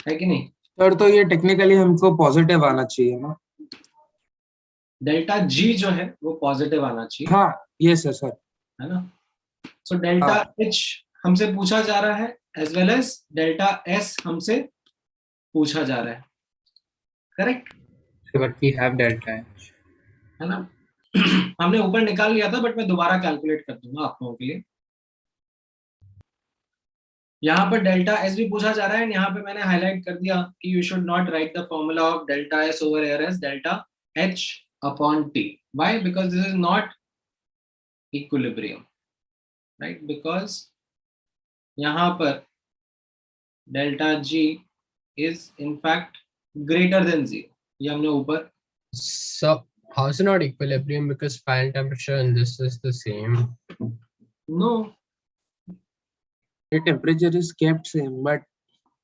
है कि नहीं? सर तो ये टेक्निकली हमको पॉजिटिव आना चाहिए ना? डेल्टा G जो है वो पॉजिटिव आना चाहिए. हाँ, यस सर, है ना? So डेल्टा H हमसे पूछा जा रहा है as well as delta S हमसे पूछा जा रहा है. Correct? So but we have delta H. है ना? हमने ऊपर निकाल लिया था, बट मैं दोबारा कैलकुलेट कर दूंगा आप लोगों के लिए. यहाँ पर डेल्टा एस भी पूछा जा रहा है, यहाँ पे मैंने हाईलाइट कर दिया कि you should not write the formula of delta S over here as delta H upon T. Why? Because this is not equilibrium, right? Because यहाँ पर delta G is in fact greater than 0. ये हमने ऊपर. So how is it not equilibrium? Because final temperature and this is the same. No. The temperature is kept same, but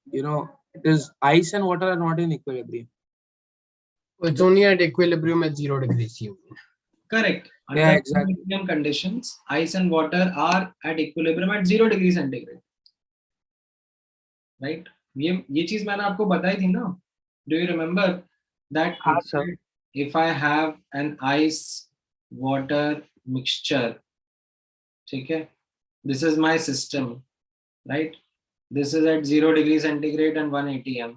you know it is ice and water are not in equilibrium. It's only at equilibrium at 0 degrees C. Correct. Under Yeah, exactly. equilibrium conditions, ice and water are at equilibrium at 0 degrees centigrade. Right? ये चीज मैंने आपको बताई थी ना? Do you remember that? हाँ, sir. If I have an ice water mixture, ठीक है? This is my system, right? This is at 0 degrees centigrade and 1 atm,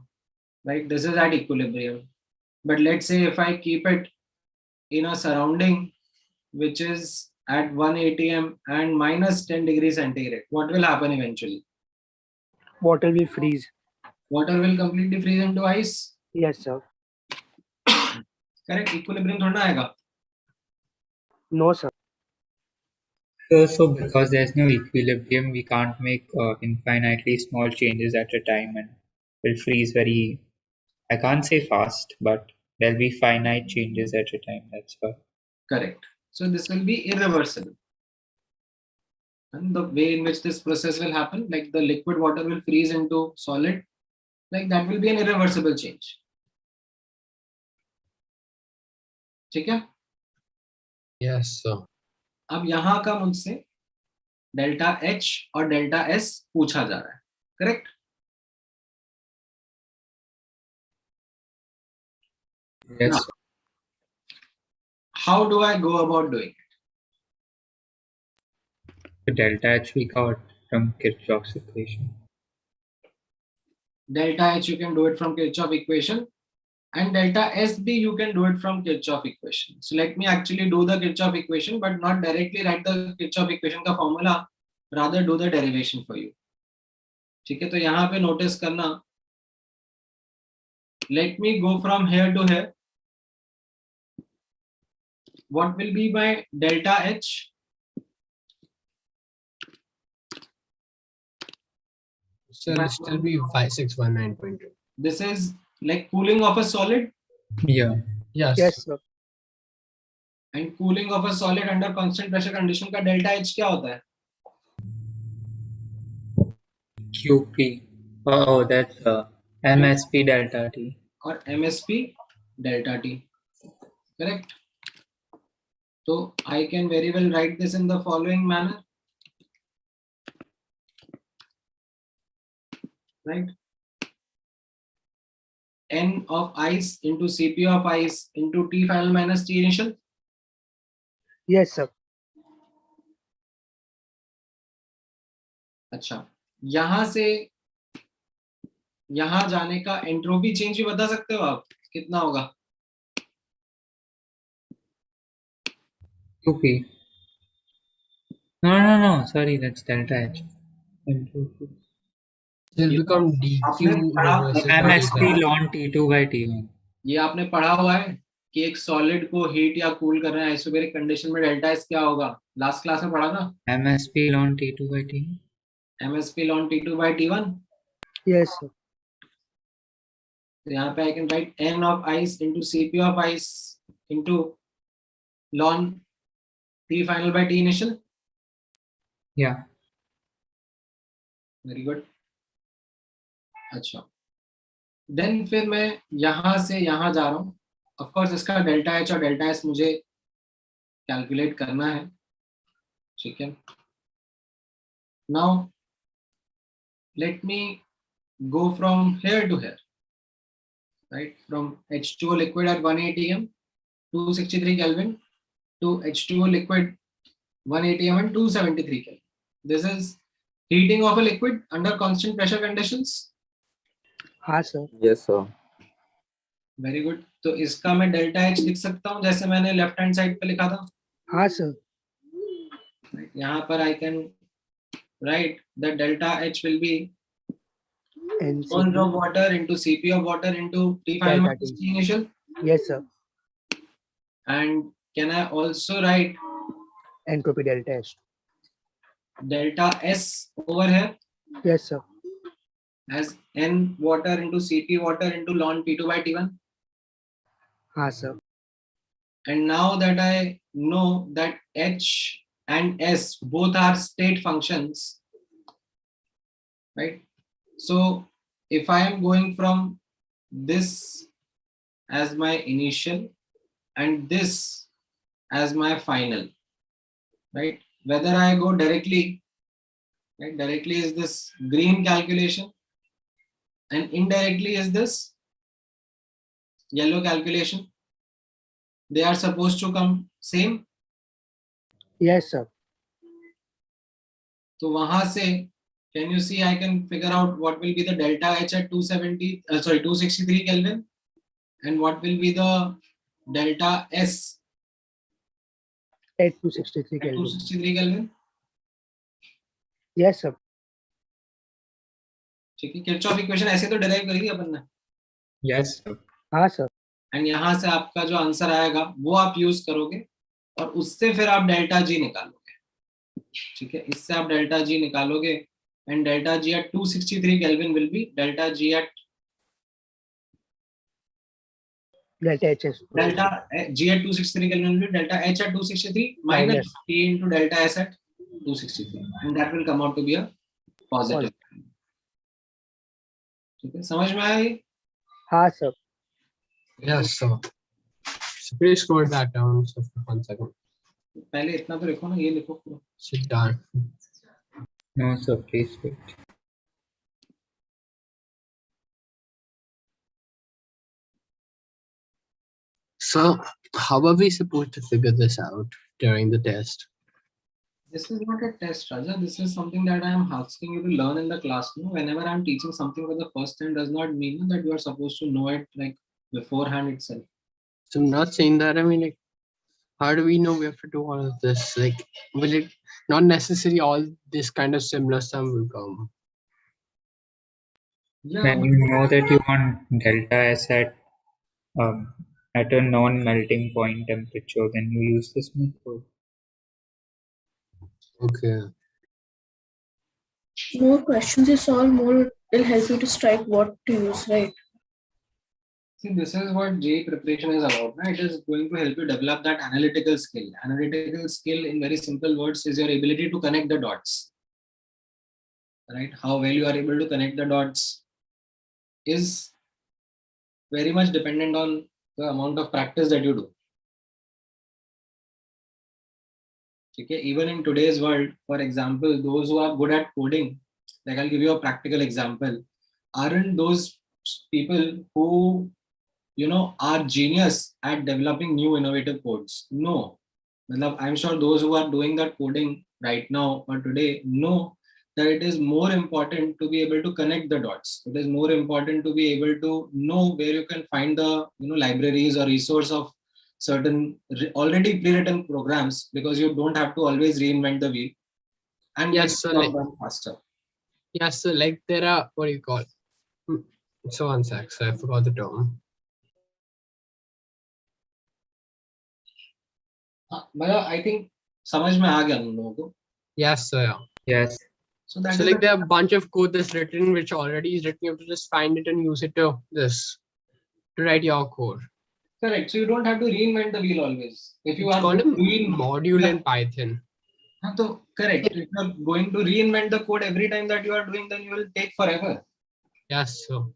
right? This is at equilibrium. But let's say if I keep it in a surrounding which is at 1 atm and minus 10 degrees centigrade, what will happen eventually? Water will freeze. Water will completely freeze into ice. Yes, sir. Correct? Equilibrium थोड़ा ना आएगा. No, sir. So because there's no equilibrium, we can't make infinitely small changes at a time, and will freeze very, I can't say fast, but there'll be finite changes at a time. That's why. Correct. So this will be irreversible. And the way in which this process will happen, like the liquid water will freeze into solid, like that will be an irreversible change. ठीक है? Yes, sir. अब यहाँ का मुझसे delta H और delta S पूछा जा रहा है, correct? Yes. Now, how do I go about doing it? The delta H we got from Kirchhoff's equation. Delta H you can do it from Kirchhoff equation, and delta SB you can do it from Kirchhoff equation. So let me actually do the Kirchhoff equation, but not directly write the Kirchhoff equation का formula, rather do the derivation for you. ठीक है, तो यहाँ पे notice करना, let me go from here to here. What will be my delta H? So it'll still be 5619.2. This is like cooling of a solid. Yeah. Yes. Yes, sir. And cooling of a solid under constant pressure condition का delta H क्या होता है? QP. Oh, that's MSP delta T. और MSP delta T. Correct? So I can very well write this in the following manner. Right? N of ice into Cp of ice into T final minus T initial. Yes, sir. अच्छा, यहां से यहां जाने का entropy change भी बता सकते हो आप, कितना होगा? QP. No. Sorry, that's delta H. It'll become dq reversible. MSP ln T2 by T1. ये आपने पढ़ा हुआ है कि एक सॉलिड को हीट या कूल करना है आइसोबैरिक कंडीशन में डेल्टा एस क्या होगा? लास्ट क्लास में पढ़ा था। MSP ln T2 by T1. MSP ln T2 by T1. Yes, sir. तो यहाँ पे I can write N of ice into Cp of ice into ln T final by T initial. Yeah. Very good. अच्छा, then फिर मैं यहाँ से यहाँ जा रहा हूँ. ऑफ कोर्स इसका डेल्टा एच और डेल्टा एस मुझे कैलकुलेट करना है. ठीक है, now let me go from here to here, right? From H2O liquid at 1 atm 263 Kelvin to H2O liquid 1 atm and 273 Kelvin. This is heating of a liquid under constant pressure conditions. हाँ sir. Yes, sir. Very good. तो इसका मैं delta H लिख सकता हूँ जैसे मैंने left hand side पे लिखा था. हाँ सर. यहाँ पर I can write the delta H will be moles of water into Cp of water into T final minus T initial. Yes, sir. And can I also write Entropy delta S. delta S over here Yes, sir. as N water into Cp water into ln T2 by T1? हाँ sir. And now that I know that H and S both are state functions, right? So if I am going from this as my initial and this as my final, right? Whether I go directly, right? Directly is this green calculation and indirectly is this yellow calculation. They are supposed to come same. Yes, sir. So वहां से can you see I can figure out what will be the delta H at 263 Kelvin and what will be the delta S At 263 at Kelvin. 263 Kelvin. Yes, sir. ठीक है, Kirchhoff equation ऐसे तो derive करी थी अपन ने. Yes, sir. हाँ sir. And यहाँ से आपका जो आंसर आएगा वो आप यूज करोगे और उससे फिर आप डेल्टा जी निकालोगे. ठीक है, इससे आप डेल्टा जी निकालोगे and delta G at 263 kelvin will be delta G at Delta H is delta G at 263 Kelvin will be delta H at 263 minus T into delta S at 263 and that will come out to be a positive. ठीक है, समझ में आया ये? हाँ sir. Yes, sir. So please scroll that down so for 1 second. पहले इतना तो लिखो ना, ये लिखो पूरा. Sit down. No, sir, please wait. So how are we supposed to figure this out during the test? This is not a test, Raja. This is something that I am asking you to learn in the class. No? Whenever I am teaching something for the first time does not mean that you are supposed to know it like beforehand itself. So I'm not saying that. I mean, like, how do we know we have to do all of this? Like, will it not necessarily all this kind of similar sum will come? Yeah. When you know that you want delta S at a non-melting point temperature, then you use this method. Okay. More questions you solve, more it'll help you to strike what to use, right? See, this is what JEE preparation is about. Right? It is going to help you develop that analytical skill. Analytical skill, in very simple words, is your ability to connect the dots. Right? How well you are able to connect the dots is very much dependent on the amount of practice that you do. Okay? Even in today's world, for example, those who are good at coding, like I'll give you a practical example, aren't those people who are genius at developing new innovative codes? No. I'm sure those who are doing that coding right now or today know that it is more important to be able to connect the dots. It is more important to be able to know where you can find the libraries or resource of certain already pre-written programs, because you don't have to always reinvent the wheel and Yes, get so the job done faster. Yes, so like there are, what do you call it? So one sec, so I forgot the term. I think समझ में आ गया उन लोगों को. Yes, so yeah. Yes. So that So is like there are a bunch of code that's written which already is written. You have to just find it and use it to write your code. correct. So you don't have to reinvent the wheel always. If you It's are called a doing module in Python. so correct. If you are going to reinvent the code every time that you are doing, then you will take forever. Yes, so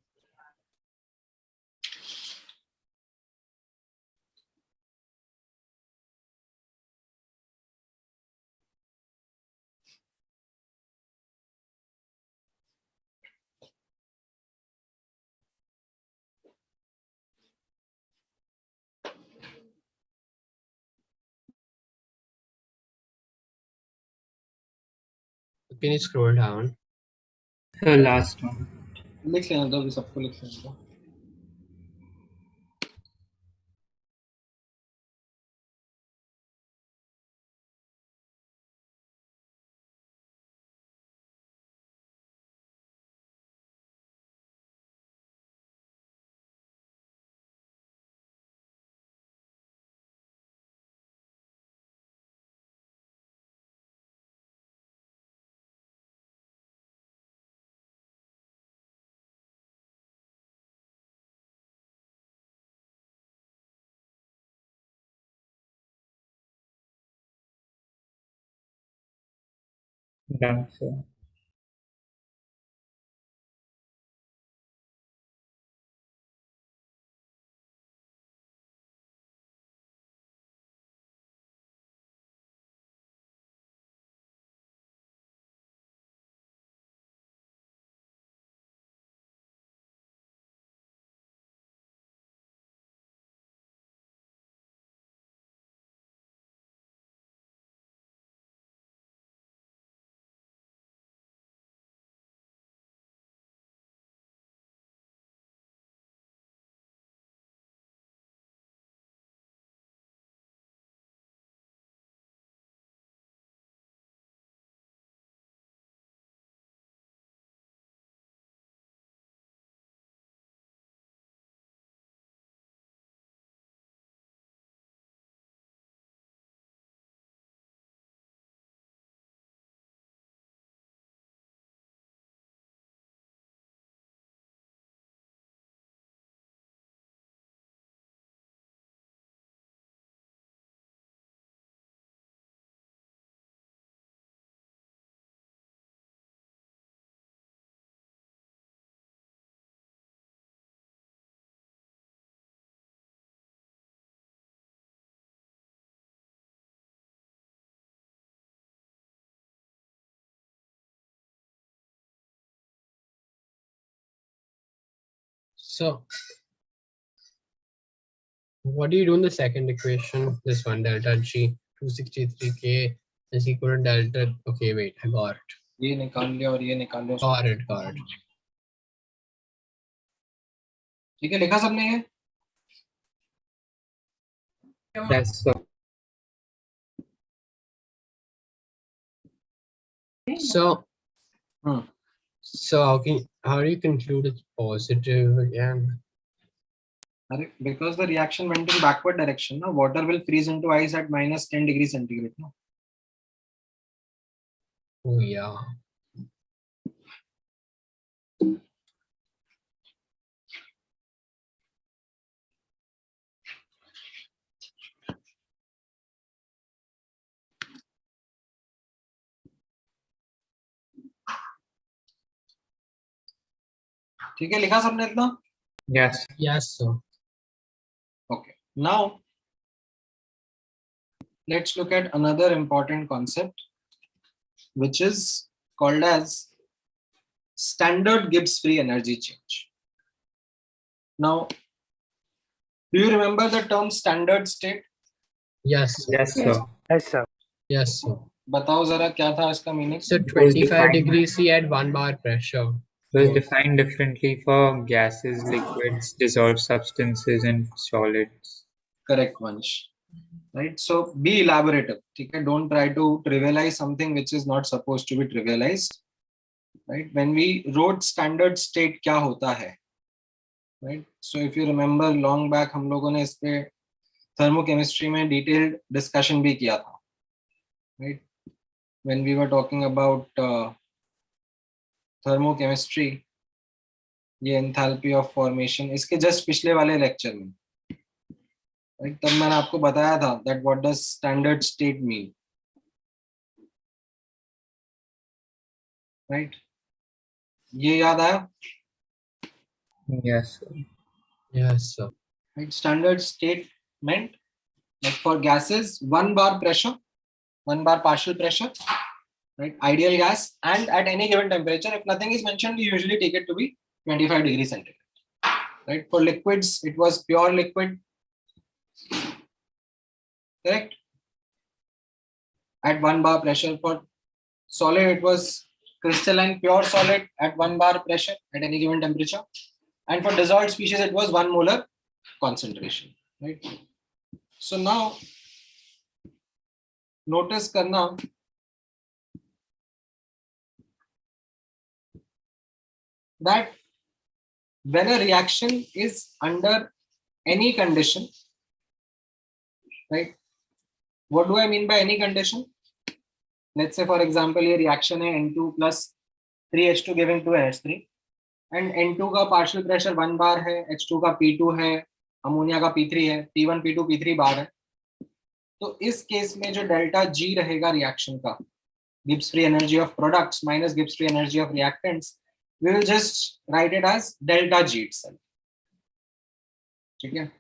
can you scroll down? The last one. लिख लेना तो अभी सबको लिख लेना. Done, sir. So what do you do in the second equation? This one, delta G 263K is equal to delta. Okay, wait, I got it. ये निकाल लिया और ये निकाल लिया. Got it. ठीक है, लिखा सबने ये? Yes, sir. So how do you conclude it's positive again? Because the reaction went in backward direction. Now water will freeze into ice at minus 10 degrees centigrade. No? Oh yeah. ठीक है, लिखा सबने इतना? Yes. Yes, sir. Okay. Now let's look at another important concept, which is called as standard Gibbs free energy change. Now, do you remember the term standard state? Yes, sir. Yes, sir. Yes, sir. Yes, sir. बताओ जरा क्या था इसका meaning? So 25 degrees C at 1 bar pressure. It was defined differently for gases, liquids, dissolved substances, and solids. Correct, Vansh. Right. So be elaborative. Okay? Don't try to trivialize something which is not supposed to be trivialized. Right. When we wrote standard state, क्या होता है? Right. So if you remember long back, हम लोगों ने इस पे thermochemistry में detailed discussion भी किया था. Right. When we were talking about thermochemistry, ये enthalpy of formation, इसके just पिछले वाले lecture में, right, तब मैंने आपको बताया था that what does standard state mean, right? ये याद आया? Yes, sir. Yes, sir. Right, standard state meant like for gases 1 bar pressure, 1 bar partial pressure, right, ideal gas, and at any given temperature. If nothing is mentioned, we usually take it to be 25 degrees centigrade. Right. For liquids, it was pure liquid. Correct. At 1 bar pressure. For solid, it was crystalline pure solid at 1 bar pressure at any given temperature. And for dissolved species, it was 1 molar concentration. Right. So now, notice karna that when a reaction is under any condition, right? What do I mean by any condition? Let's say, for example, ये reaction है N2 plus 3H2 giving to NH3, and N2 का partial pressure 1 bar है, H2 का P2 है, ammonia का P3 है, P1 P2 P3 बार है. तो इस केस में जो डेल्टा G रहेगा रिएक्शन का, Gibbs free energy of products minus Gibbs free energy of reactants, we will just write it as delta G itself. Okay.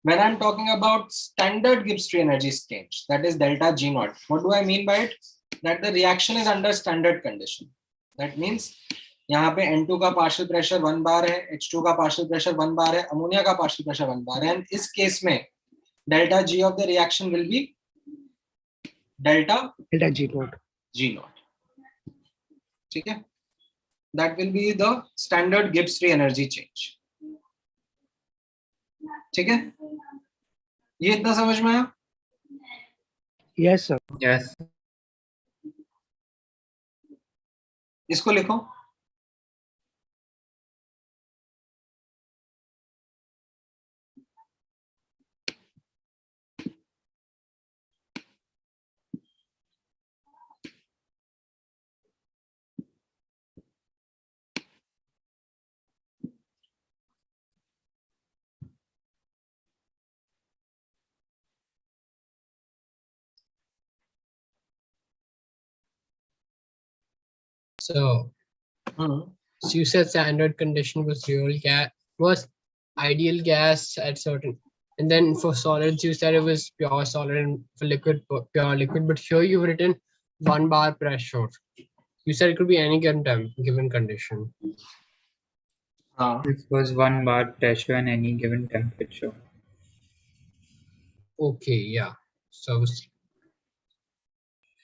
When I'm talking about standard Gibbs free energy change, that is delta G naught. What do I mean by it? That the reaction is under standard condition. That means यहाँ पे N2 का partial pressure 1 bar है, H2 का partial pressure 1 bar है, ammonia का partial pressure 1 bar है, and इस case में delta G of the reaction will be delta G naught. G naught. ठीक है? That will be the standard Gibbs free energy change. ठीक है? ये इतना समझ में आया? Yes, sir. Yes. इसको लिखो. So, so you said standard condition was real gas, was ideal gas at certain, and then for solids you said it was pure solid, and for liquid pure liquid. But here you've written 1 bar pressure. You said it could be any given time, given condition. हाँ This was 1 bar pressure and any given temperature. Okay, yeah. So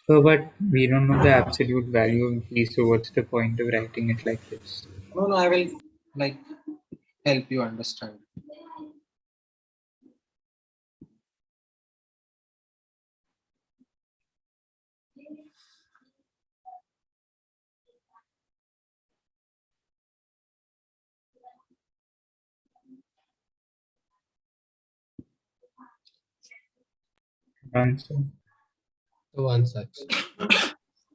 But we don't know the absolute value of V, so what's the point of writing it like this? no, I will like help you understand. Answer. one sec.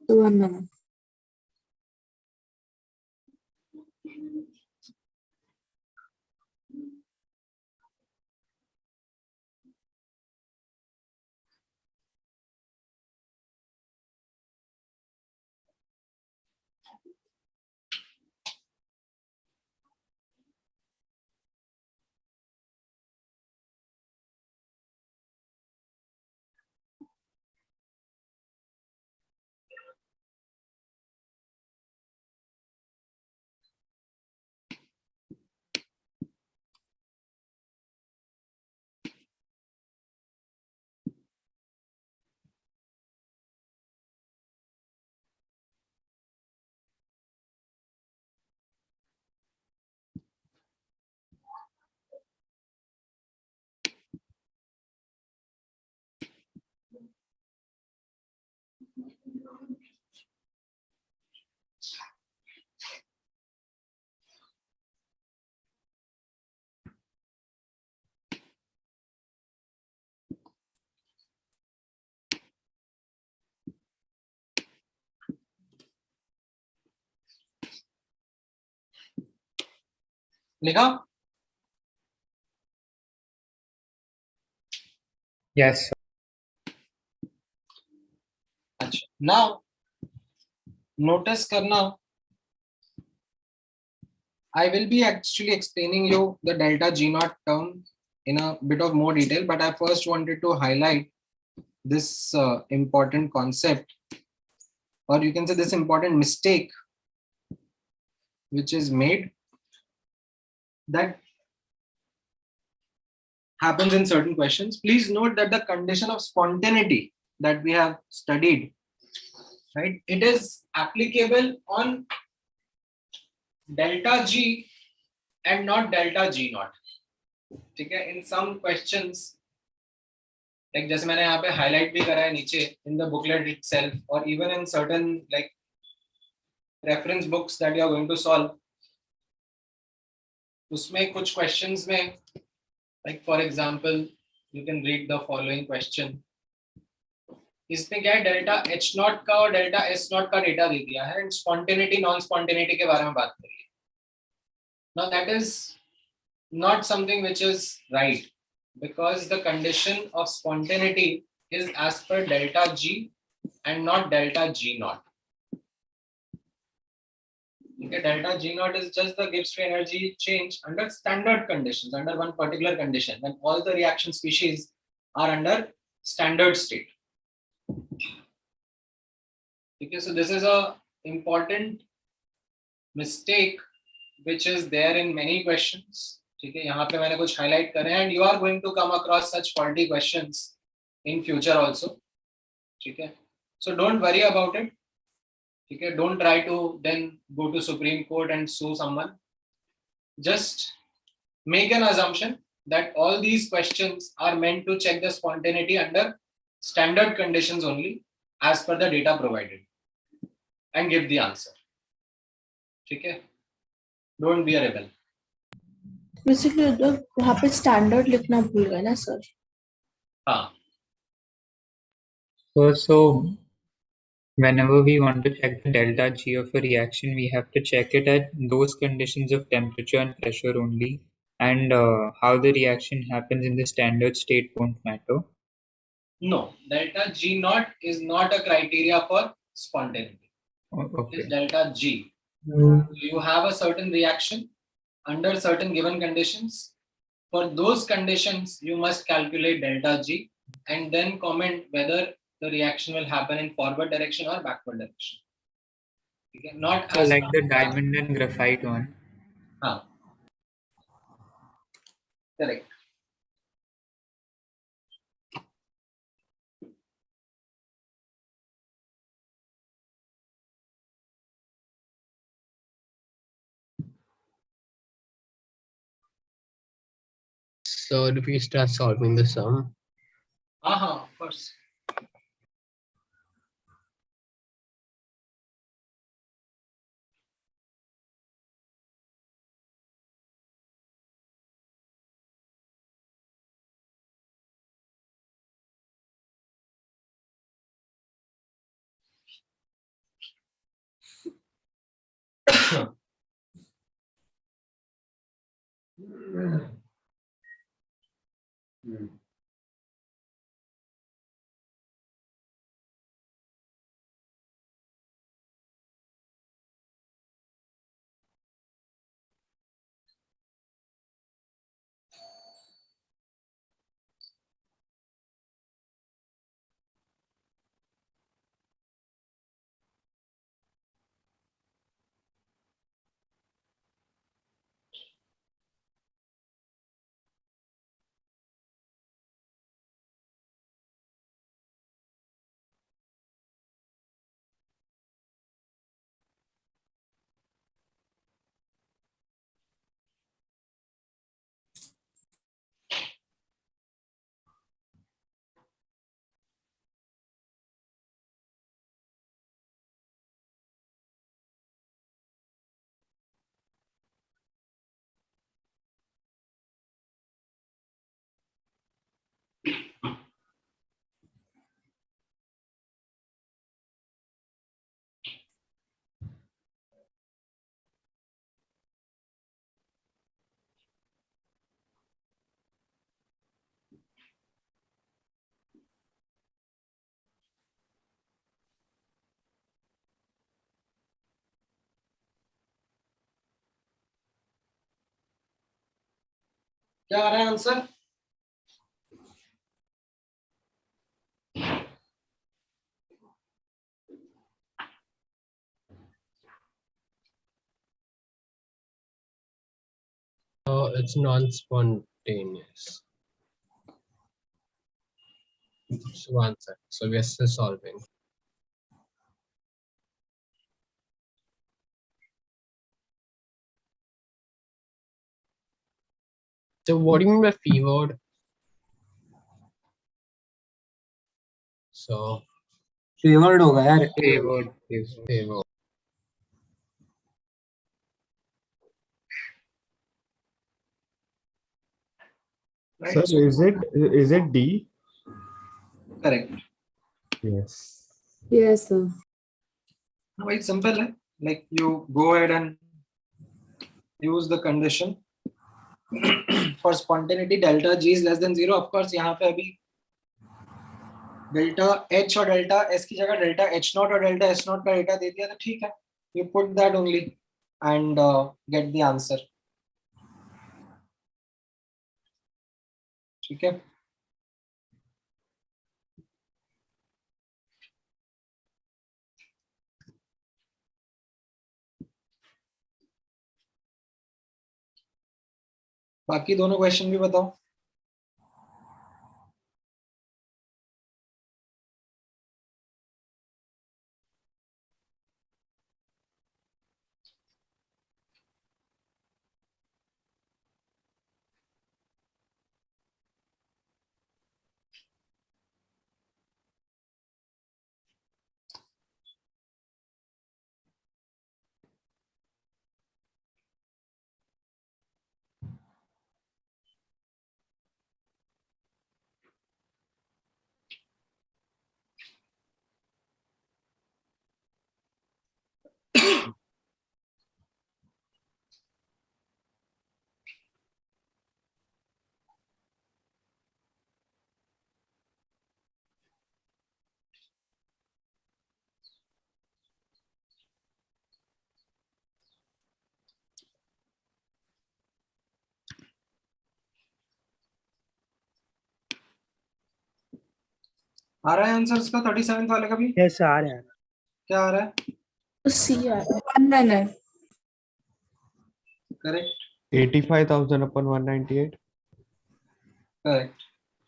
One minute. लिखा? Yes, sir. अच्छा. Now notice करना. I will be actually explaining you the delta G naught term in a bit of more detail, but I first wanted to highlight this important concept, or you can say this important mistake which is made, that happens in certain questions. Please note that the condition of spontaneity that we have studied, right, it is applicable on delta G and not delta G naught. ठीक है? In some questions, like जैसे मैंने यहाँ पे highlight भी करा है नीचे in the booklet itself, or even in certain like reference books that you are going to solve, उसमें कुछ questions में, like for example, you can read the following question. इसमें क्या है, डेल्टा H नॉट का और डेल्टा S नॉट का data दे दिया है एंड स्पॉन्टेनिटी नॉन स्पॉन्टेनिटी के बारे में बात करिए. Now that is not something which is right, because the condition of spontaneity is as per delta G and not delta G naught. Okay, delta G naught is just the Gibbs free energy change under standard conditions, under one particular condition, when all the reaction species are under standard state. Okay, so this is a important mistake which is there in many questions. ठीक है, यहाँ पे मैंने कुछ highlight करे हैं, and you are going to come across such faulty questions in future also. ठीक है, so don't worry about it. ठीक है, don't try to then go to Supreme Court and sue someone. Just make an assumption that all these questions are meant to check the spontaneity under standard conditions only as per the data provided, and give the answer. ठीक है, don't be a rebel. Basically वहाँ पे standard लिखना भूल गए ना sir. हाँ. So whenever we want to check the delta G of a reaction, we have to check it at those conditions of temperature and pressure only, and how the reaction happens in the standard state won't matter. No, delta G naught is not a criteria for spontaneity. Okay. It's delta G. You have a certain reaction under certain given conditions. For those conditions, you must calculate delta G and then comment whether the reaction will happen in forward direction or backward direction. Okay? Not So as like the diamond and graphite one. हाँ. Correct. So if we start solving the sum, Of course. क्या आ रहा है answer? it's non-spontaneous. So answer. So we are still solving. So what do you mean by favored? So favoured होगा यार. Favored. favored. Right. Sir, So, is it D? correct. Yes. Yes, sir. No, it's simple. Hai? Like you go ahead and use the condition for spontaneity. Delta G is less than 0. Of course, यहाँ पे अभी delta H और delta S की जगह delta H naught और delta S naught का data दे दिया तो ठीक है. You put that only and get the answer. ठीक है. बाकी दोनों क्वेश्चन भी बताओ. आ रहा है आंसर इसका 37 वाले का भी? Yes, आ रहा है. क्या आ रहा है? C आ रहा है. 1 minute. Correct. 85,000 upon 198. Correct.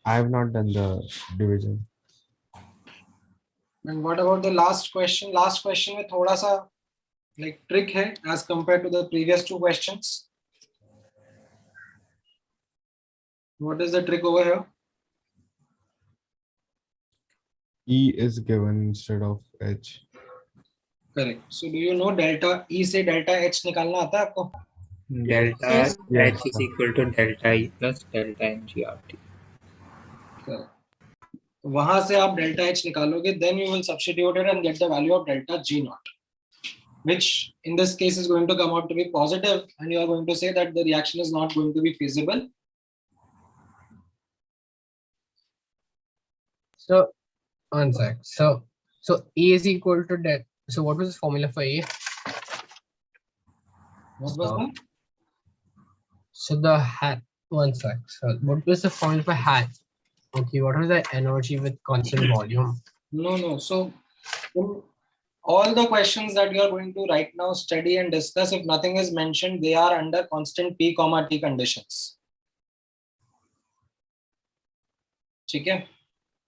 I have not done the division. And what about the last question? Last question में थोड़ा सा like trick है as compared to the previous two questions. What is the trick over here? E is given instead of H. Correct. So do you know delta E से delta H निकालना आता है आपको? Delta Yes. H is equal to delta E plus delta NGRT. Correct. वहां से आप delta H निकालोगे, then you will substitute it and get the value of delta G naught, which in this case is going to come out to be positive, and you are going to say that the reaction is not going to be feasible. So, one sec. So A is equal to that. So what was the formula for A? What was that? So the hat. One sec. So what was the formula for hat? Okay, what was the energy with constant volume? No. So in all the questions that you are going to right now study and discuss, if nothing is mentioned, they are under constant P, T conditions. Okay?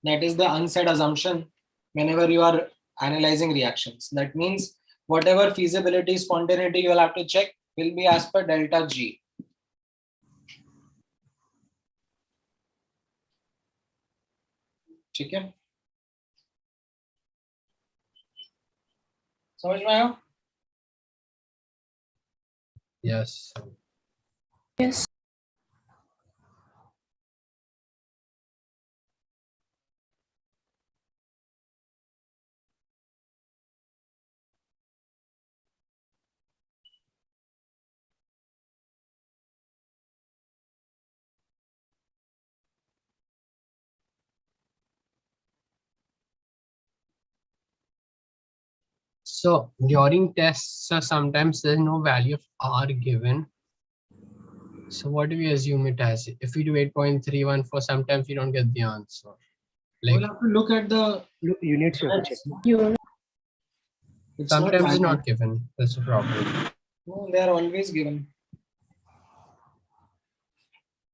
That is the unsaid assumption whenever you are analyzing reactions. That means whatever feasibility, spontaneity you will have to check will be as per delta G. ठीक है? समझ में आया? Yes. Yes. So during tests, sometimes there's no value of R given. So what do we assume it as? If we do 8.314, sometimes we don't get the answer. Like, We'll have to look at the Units you have to check. It's not sometimes it's random. not given. That's the problem. No, they are always given.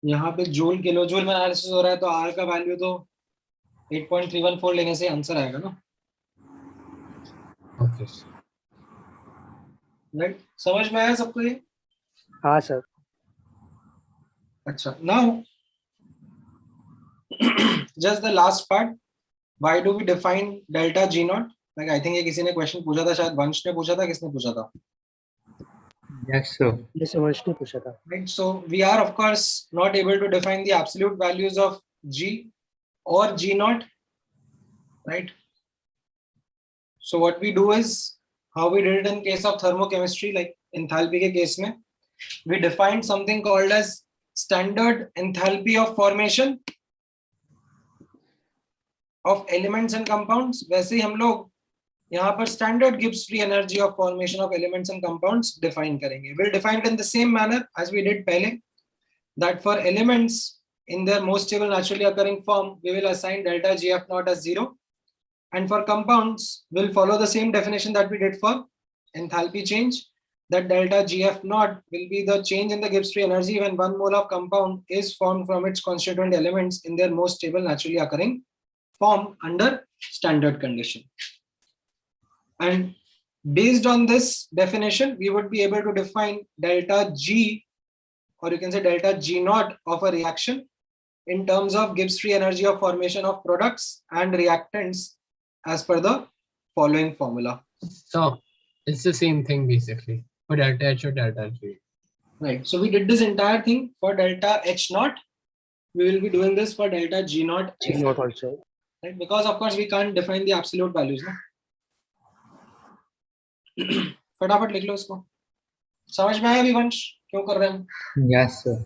यहाँ पे joule kilo joule में analysis हो रहा है तो R का value तो 8.314 लेने से आंसर आएगा ना. Okay. राइट? समझ में आया सबको ये? हाँ सर. अच्छा. Now just the last part. Why do we define delta G naught? Like I think ये किसी ने क्वेश्चन पूछा था, शायद वंश ने पूछा था, किसने पूछा था? Yes, sir. जैसे वंश ने पूछा था. Right. So we are of course not able to define the absolute values of G or G naught, right? So what we do is how we did it in case of thermochemistry, like enthalpy के case में, we defined something called as standard enthalpy of formation of elements and compounds. वैसे ही हम लोग यहाँ पर standard Gibbs free energy of formation of elements and compounds define करेंगे. We'll define it in the same manner as we did पहले, that for elements in their most stable naturally occurring form, we will assign delta GF naught as 0. And for compounds, we'll follow the same definition that we did for enthalpy change, that delta GF naught will be the change in the Gibbs free energy when 1 mole of compound is formed from its constituent elements in their most stable naturally occurring form under standard condition. And based on this definition, we would be able to define delta G, or you can say delta G naught of a reaction in terms of Gibbs free energy of formation of products and reactants as per the following formula. So it's the same thing basically for delta H or delta G. Right. So we did this entire thing for delta H naught. We will be doing this for delta G naught. G naught also. Right. Because of course we can't define the absolute values. No? फटाफट लिख लो इसको. समझ में आया अभी वंश क्यों कर रहे हैं? Yes, sir.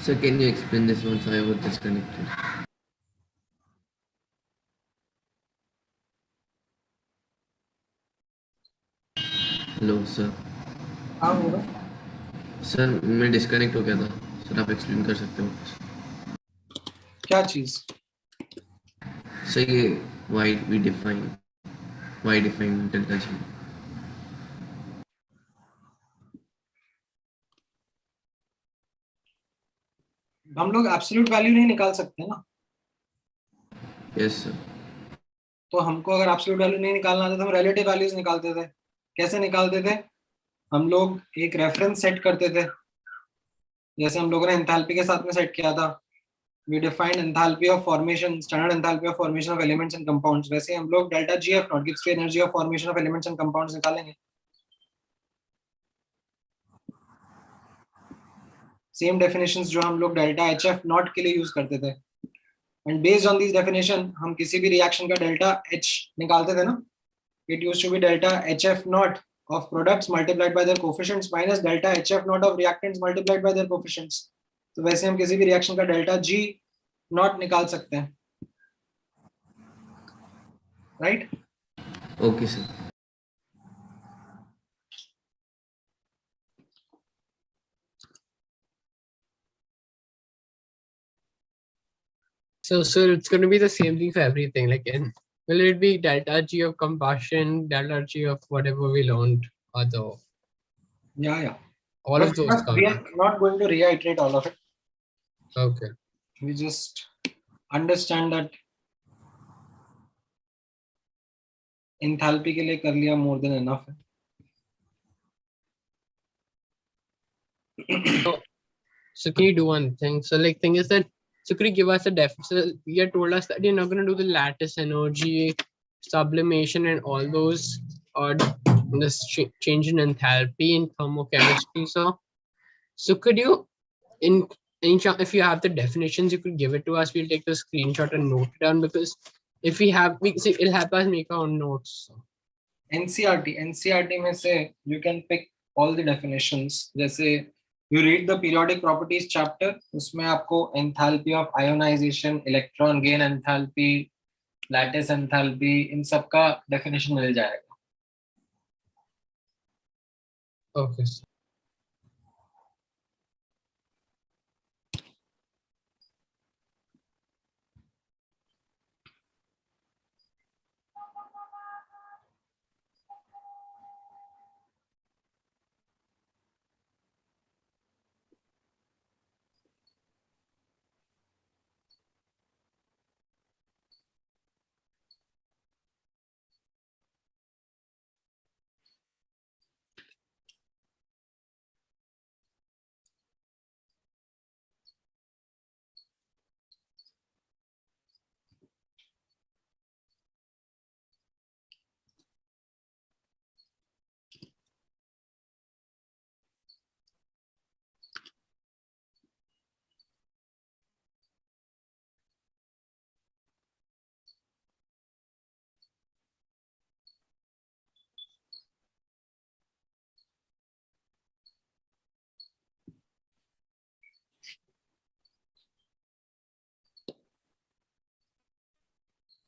So can you explain this once I was disconnected? Hello sir. हाँ होगा. सर मैं डिस्कनेक्ट हो गया था. सर आप एक्सप्लेन कर सकते हो? क्या चीज? सर ये why define delta G? हम लोग एब्सोल्यूट वैल्यू नहीं निकाल सकते ना. Yes sir. तो हमको अगर एब्सोल्यूट वैल्यू नहीं निकालना आता तो हम रिलेटिव वैल्यूज निकालते थे. कैसे निकालते थे? हम लोग एक रेफरेंस सेट करते थे, जैसे हम लोगों ने एंथैल्पी के साथ में सेट किया था. We defined enthalpy of formation, standard enthalpy of formation of elements and compounds. वैसे हम लोग delta GF naught gives free energy of formation of elements and compounds निकालेंगे. Same definitions जो हम लोग delta HF naught के लिए यूज करते थे. And based on these definition, हम किसी भी reaction का delta H निकालते थे ना. It used to be delta HF naught of products multiplied by their coefficients minus delta HF naught of reactants multiplied by their coefficients. तो वैसे हम किसी भी reaction का delta G naught निकाल सकते हैं. Right? Okay sir. So it's going to be the same thing for everything. Like, will it be delta G of combustion, delta G of whatever we learned, or the Yeah. all But of those? we are not going to reiterate all of it. Okay. We just understand that enthalpy के लिए कर लिया more than enough. So can you do one thing? So like thing is that, so could you give us a so you told us that you're not going to do the lattice energy, sublimation and all those, or this change in enthalpy in thermochemistry. So could you, if you have the definitions, you could give it to us. We'll take the screenshot and note it down, because if we have, it'll help us make our own notes. NCRT में से you can pick all the definitions. जैसे you read the periodic properties chapter, उसमें आपको enthalpy of ionization, electron gain enthalpy, lattice enthalpy, इन सब का definition मिल जाएगा. Okay.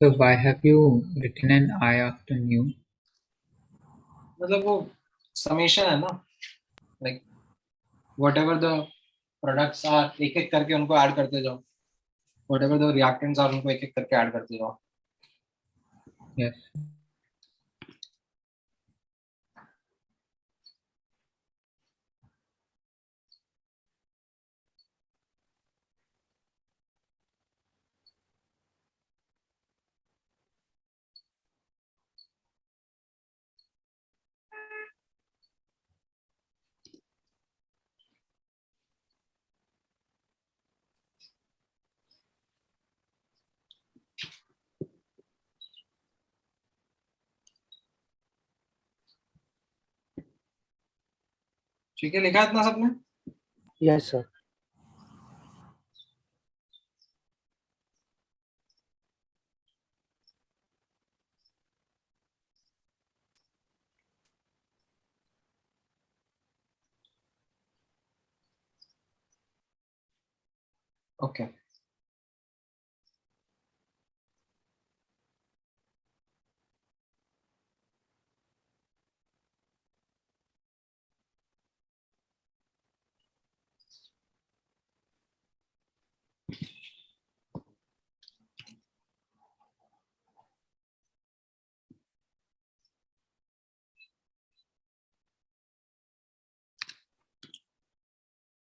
So why have you written an I after nu? मतलब वो summation है ना, like whatever the products are, एक एक करके उनको ऐड करते जाओ. Whatever the reactants are, उनको एक एक करके ऐड करते जाओ. Yes. ठीक है, लिखा इतना सबने? Yes, sir. Okay.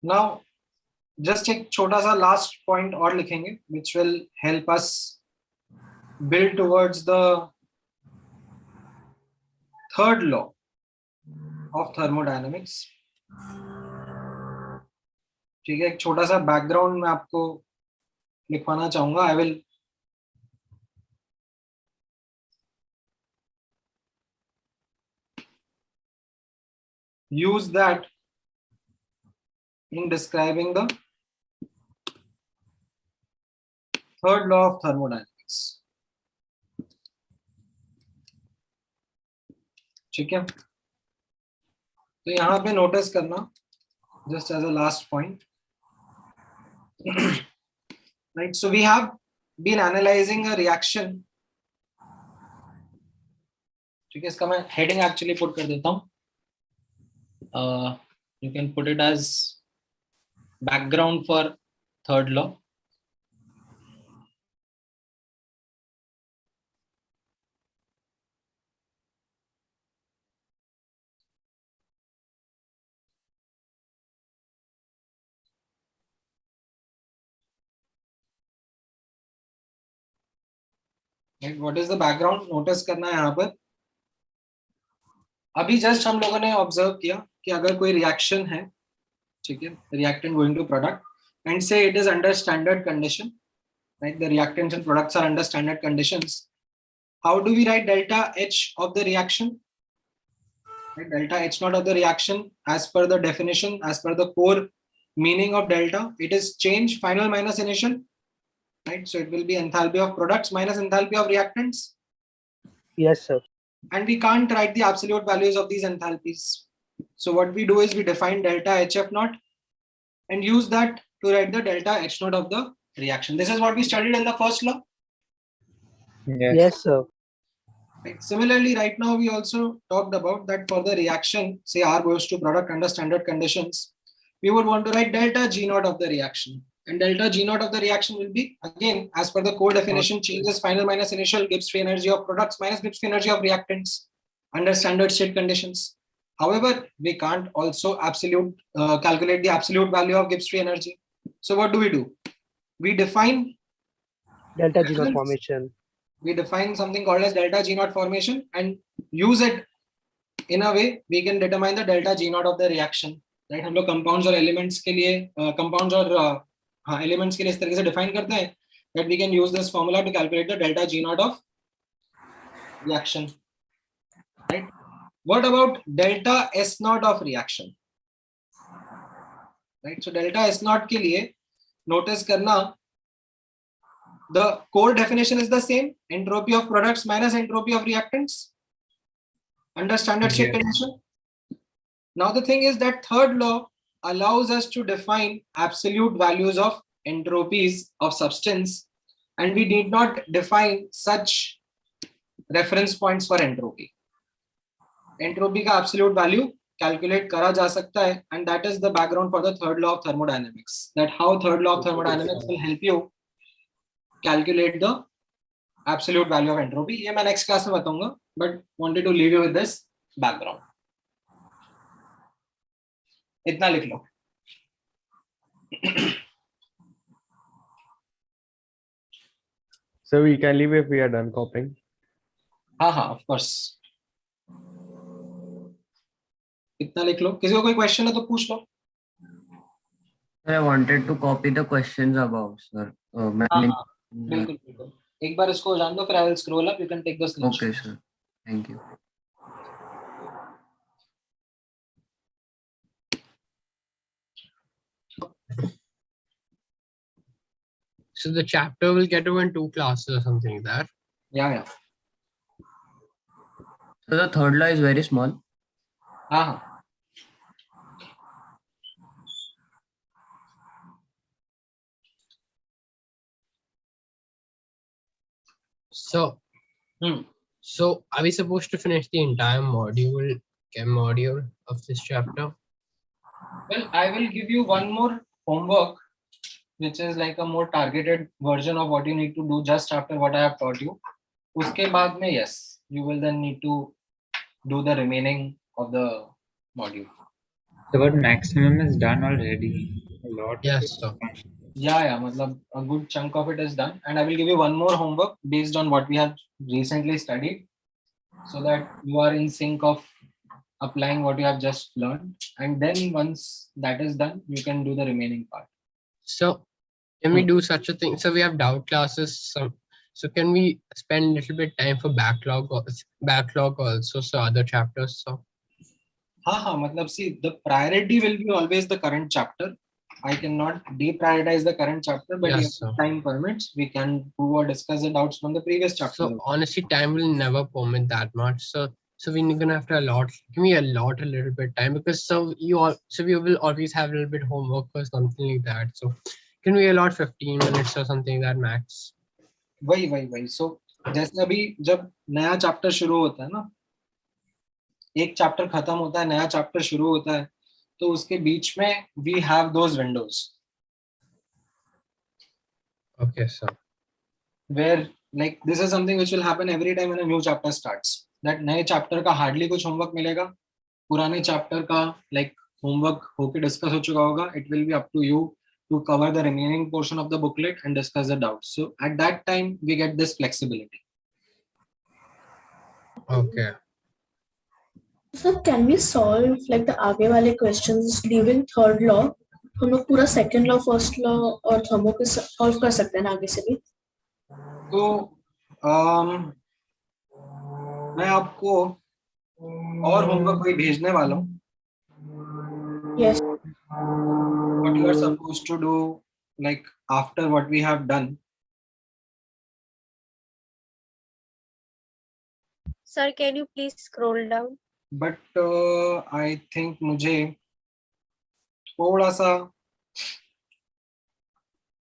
Now, just एक छोटा सा last point और लिखेंगे, which will help us build towards the third law of thermodynamics. ठीक है, एक छोटा सा background मैं आपको लिखवाना चाहूंगा. I will use that in describing the third law of thermodynamics. ठीक है, तो यहाँ पे नोटिस करना, just as a last point. Right, so we have been analyzing a reaction. ठीक है, इसका मैं heading actually put कर देता हूँ. You can put it as background for third law. Right, what is the background? Notice करना है यहाँ पर. अभी जस्ट हम लोगों ने ऑब्जर्व किया कि अगर कोई रिएक्शन है, ठीक है, reactant going to product, and say it is under standard condition, right, the reactants and products are under standard conditions. How do we write delta H of the reaction? Delta H naught of the reaction, as per the definition, as per the core meaning of delta, it is change final minus initial, right? So it will be enthalpy of products minus enthalpy of reactants. Yes, sir. And we can't write the absolute values of these enthalpies. So what we do is we define delta HF naught and use that to write the delta H naught of the reaction. This is what we studied in the first law. Yes, sir. Right. Similarly, right now we also talked about that for the reaction, say R goes to product under standard conditions, we would want to write delta G naught of the reaction. And delta G naught of the reaction will be, again, as per the core definition, changes final minus initial Gibbs free energy of products minus Gibbs free energy of reactants under standard state conditions. However, we can't also calculate the absolute value of Gibbs free energy. So what do? We define Delta G naught formation. We define something called as delta G naught formation and use it in a way we can determine the delta G naught of the reaction. Right? हम लोग compounds और elements के लिए compounds और elements के लिए इस तरीके से define करते हैं that we can use this formula to calculate the delta G naught of reaction. Right? What about delta S naught of reaction? Right? So delta S naught के लिए notice करना, the core definition is the same, entropy of products minus entropy of reactants under standard state condition. Now the thing is that third law allows us to define absolute values of entropies of substance, and we need not define such reference points for entropy. Entropy का absolute value calculate करा जा सकता है, and that is the background for the third law of thermodynamics. That how third law of thermodynamics will help you calculate the absolute value of entropy. ये मैं next class में बताऊंगा, but wanted to leave you with this background. इतना लिख लो. So we can leave if we are done copying. हाँ, of course. इतना लिख लो. किसी को कोई question है तो पूछ लो. I wanted to copy the questions above, sir. बिल्कुल. एक बार इसको जान दो, फिर I will scroll up. You can take the screenshot. Okay, sir. Thank you. So the chapter will get over in 2 classes or something like that. Yeah. So the third law is very small. So, Hmm. so are we supposed to finish the entire module of this chapter? Well, I will give you one more homework, which is like a more targeted version of what you need to do just after what I have taught you. Uske baad mein, yes, you will then need to do the remaining of the module. So what maximum is done already. A lot of it Yes, is sir. done. Yeah, matlab a good chunk of it is done, and I will give you one more homework based on what we have recently studied, so that you are in sync of applying what you have just learned, and then once that is done, you can do the remaining part. So can we do such a thing? So we have doubt classes. So can we spend a little bit time for backlog also? So other chapters. So matlab see, the priority will be always the current chapter. I cannot deprioritize the current chapter, but yes, if sir. time permits, we can do or discuss the doubts from the previous chapter. So honestly, time will never permit that much. So we're gonna have to give me a little bit time, because we will always have a little bit homework or something like that. So can we allot 15 minutes or something like that max? वही so जैसे अभी जब नया chapter शुरू होता है ना, एक चैप्टर खत्म होता है, नया चैप्टर शुरू होता है, तो उसके बीच में we have those windows Okay, sir. where like this is something which will happen every time when a new chapter starts, that नए चैप्टर का हार्डली कुछ होमवर्क मिलेगा, पुराने चैप्टर का like होमवर्क होके डिस्कस हो चुका होगा. It will be up to you to cover the remaining portion of the booklet and discuss the doubts. So at that time we get this flexibility. Okay. So can we solve like the आगे वाले questions leaving third law? हम लोग पूरा second law, first law और thermo के solve कर सकते हैं ना आगे से भी? तो मैं आपको और होमवर्क कोई भेजने वाला हूँ. Yes. What you are supposed to do like after what we have done. Sir, can you please scroll down? But I think मुझे थोड़ा सा,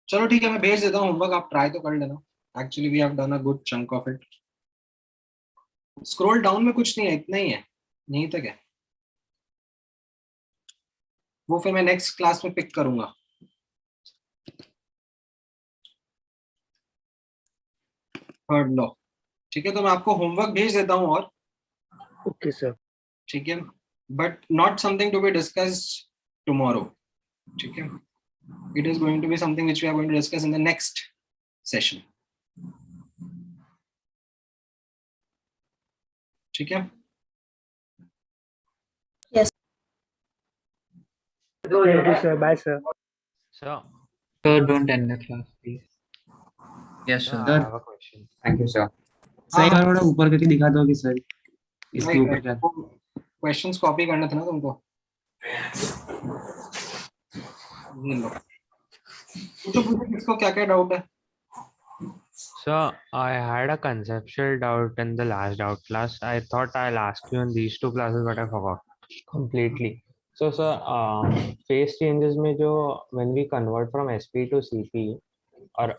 चलो ठीक है, मैं भेज देता हूँ होमवर्क, आप ट्राई तो कर लेना. Actually we have done a good chunk of it. Scroll down में कुछ नहीं है, इतना ही है, नहीं तक है. वो फिर मैं नेक्स्ट क्लास में पिक करूंगा. थर्ड लॉ, ठीक है, तो मैं आपको होमवर्क भेज देता हूँ और ओके सर, ठीक है, but not something to be discussed tomorrow. ठीक है, it is going to be something which we are going to discuss in the next session. ठीक है. Yes. Thank you sir. Bye sir. So, Sir, don't end the class, please. Yes, I sir. have a question. Thank you, sir. हाँ, sir थोड़ा ऊपर करके दिखा दोगे sir, इसके ऊपर क्या क्वेश्चंस कॉपी करना था ना तुमको. ये लो, पूछो किसको क्या क्या डाउट है. So, I had a conceptual doubt in the last doubt class. I thought I'll ask you in these two classes, but I forgot completely. So, sir, phase changes में जो when we convert from SP to CP or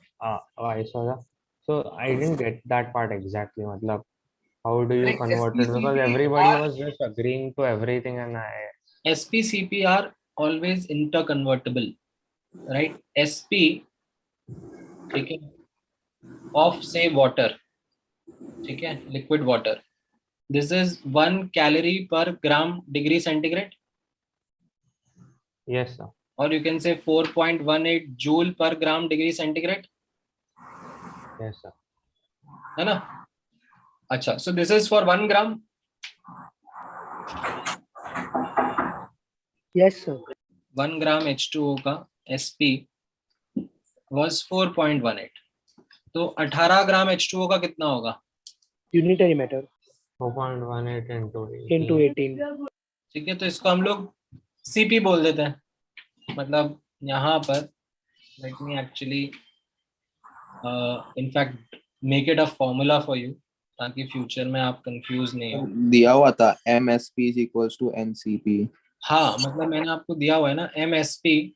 vice versa, so I didn't get that part exactly. मतलब, how do you convert it? Because everybody was just agreeing to everything, and SPCP are always interconvertible, right? SP, ठीक है, of say water, ठीक है, liquid water. This is 1 calorie per gram degree centigrade. Yes, sir. Or you can say 4.18 joule per gram degree centigrade. Yes, sir. है ना? अच्छा, so this is for 1 gram. Yes sir. 1 gram H2O का SP was 4.18. तो 18 ग्राम H2O का कितना होगा? Unitary matter 4.18 into 18. ठीक है, तो इसको हम लोग CP बोल देते हैं. मतलब यहाँ पर let me actually in fact make it a formula for you, ताकि फ्यूचर में आप कंफ्यूज नहीं हो. दिया हुआ था MSP is equals to NCP. हाँ, मतलब मैंने आपको दिया हुआ है ना, MSP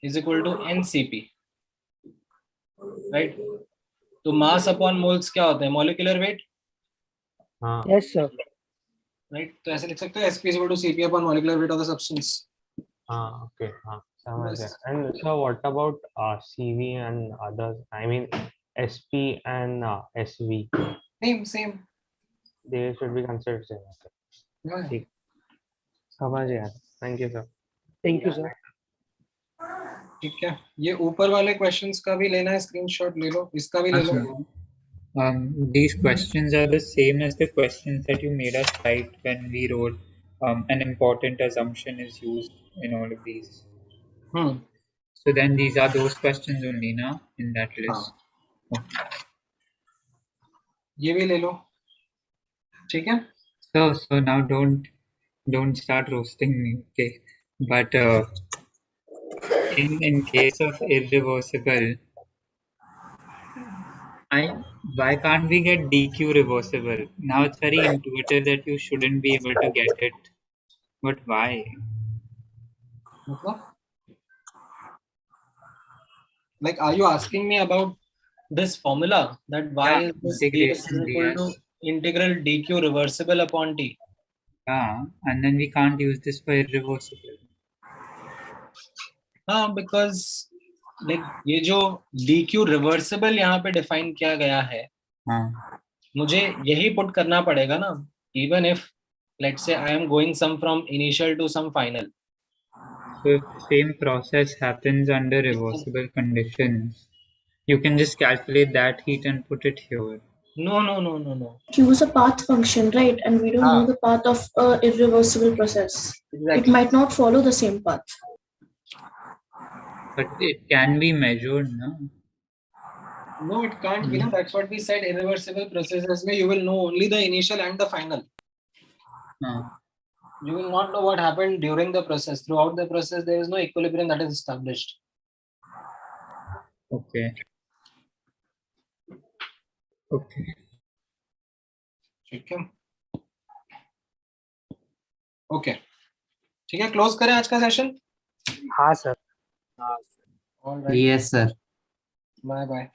is equal to NCP, right? तो मास अपॉन मोल्स क्या होता है? मॉलिक्यूलर वेट, हाँ Yes, sir. राइट? तो ऐसे लिख सकते हैं SP is equal to CP upon molecular weight of the substance. हाँ ओके हाँ समझ बस. गया. And so what about CV and others? I mean SP and SV. Same. They should be considered same. Okay. Yeah. ठीक. समझ गया. Thank you sir. Thank you, sir. ठीक है, ये ऊपर वाले क्वेश्चंस का भी लेना है, स्क्रीनशॉट ले लो, इसका भी ले लो. These questions are the same as the questions that you made us write when we wrote an important assumption is used in all of these. So then these are those questions only now in that list. Okay. ये भी ले लो, ठीक है. So now don't start roasting me, okay? But in case of irreversible, why can't we get DQ reversible? Now it's very intuitive that you shouldn't be able to get it, but why? Like, are you asking me about this formula, that why Yeah, is this ds is integration equal to ds. integral dq reversible upon t? Yeah, and then we can't use this for irreversible. हाँ, because like ये जो dq reversible यहाँ पे define किया गया है, मुझे यही put करना पड़ेगा ना, even if let's say I am going some from initial to some final. So if the same process happens under reversible conditions, you can just calculate that heat and put it here. No. Q is a path function, right? And we don't know the path of a irreversible process. Exactly. It might not follow the same path. But it can be measured, no? No, it can't be. That's what we said. Irreversible processes में you will know only the initial and the final. You will not know what happened during the process. Throughout the process, there is no equilibrium that is established. Okay. ठीक है. Okay. ठीक है, close करें आज का session. हाँ sir. All right. Yes sir. Bye.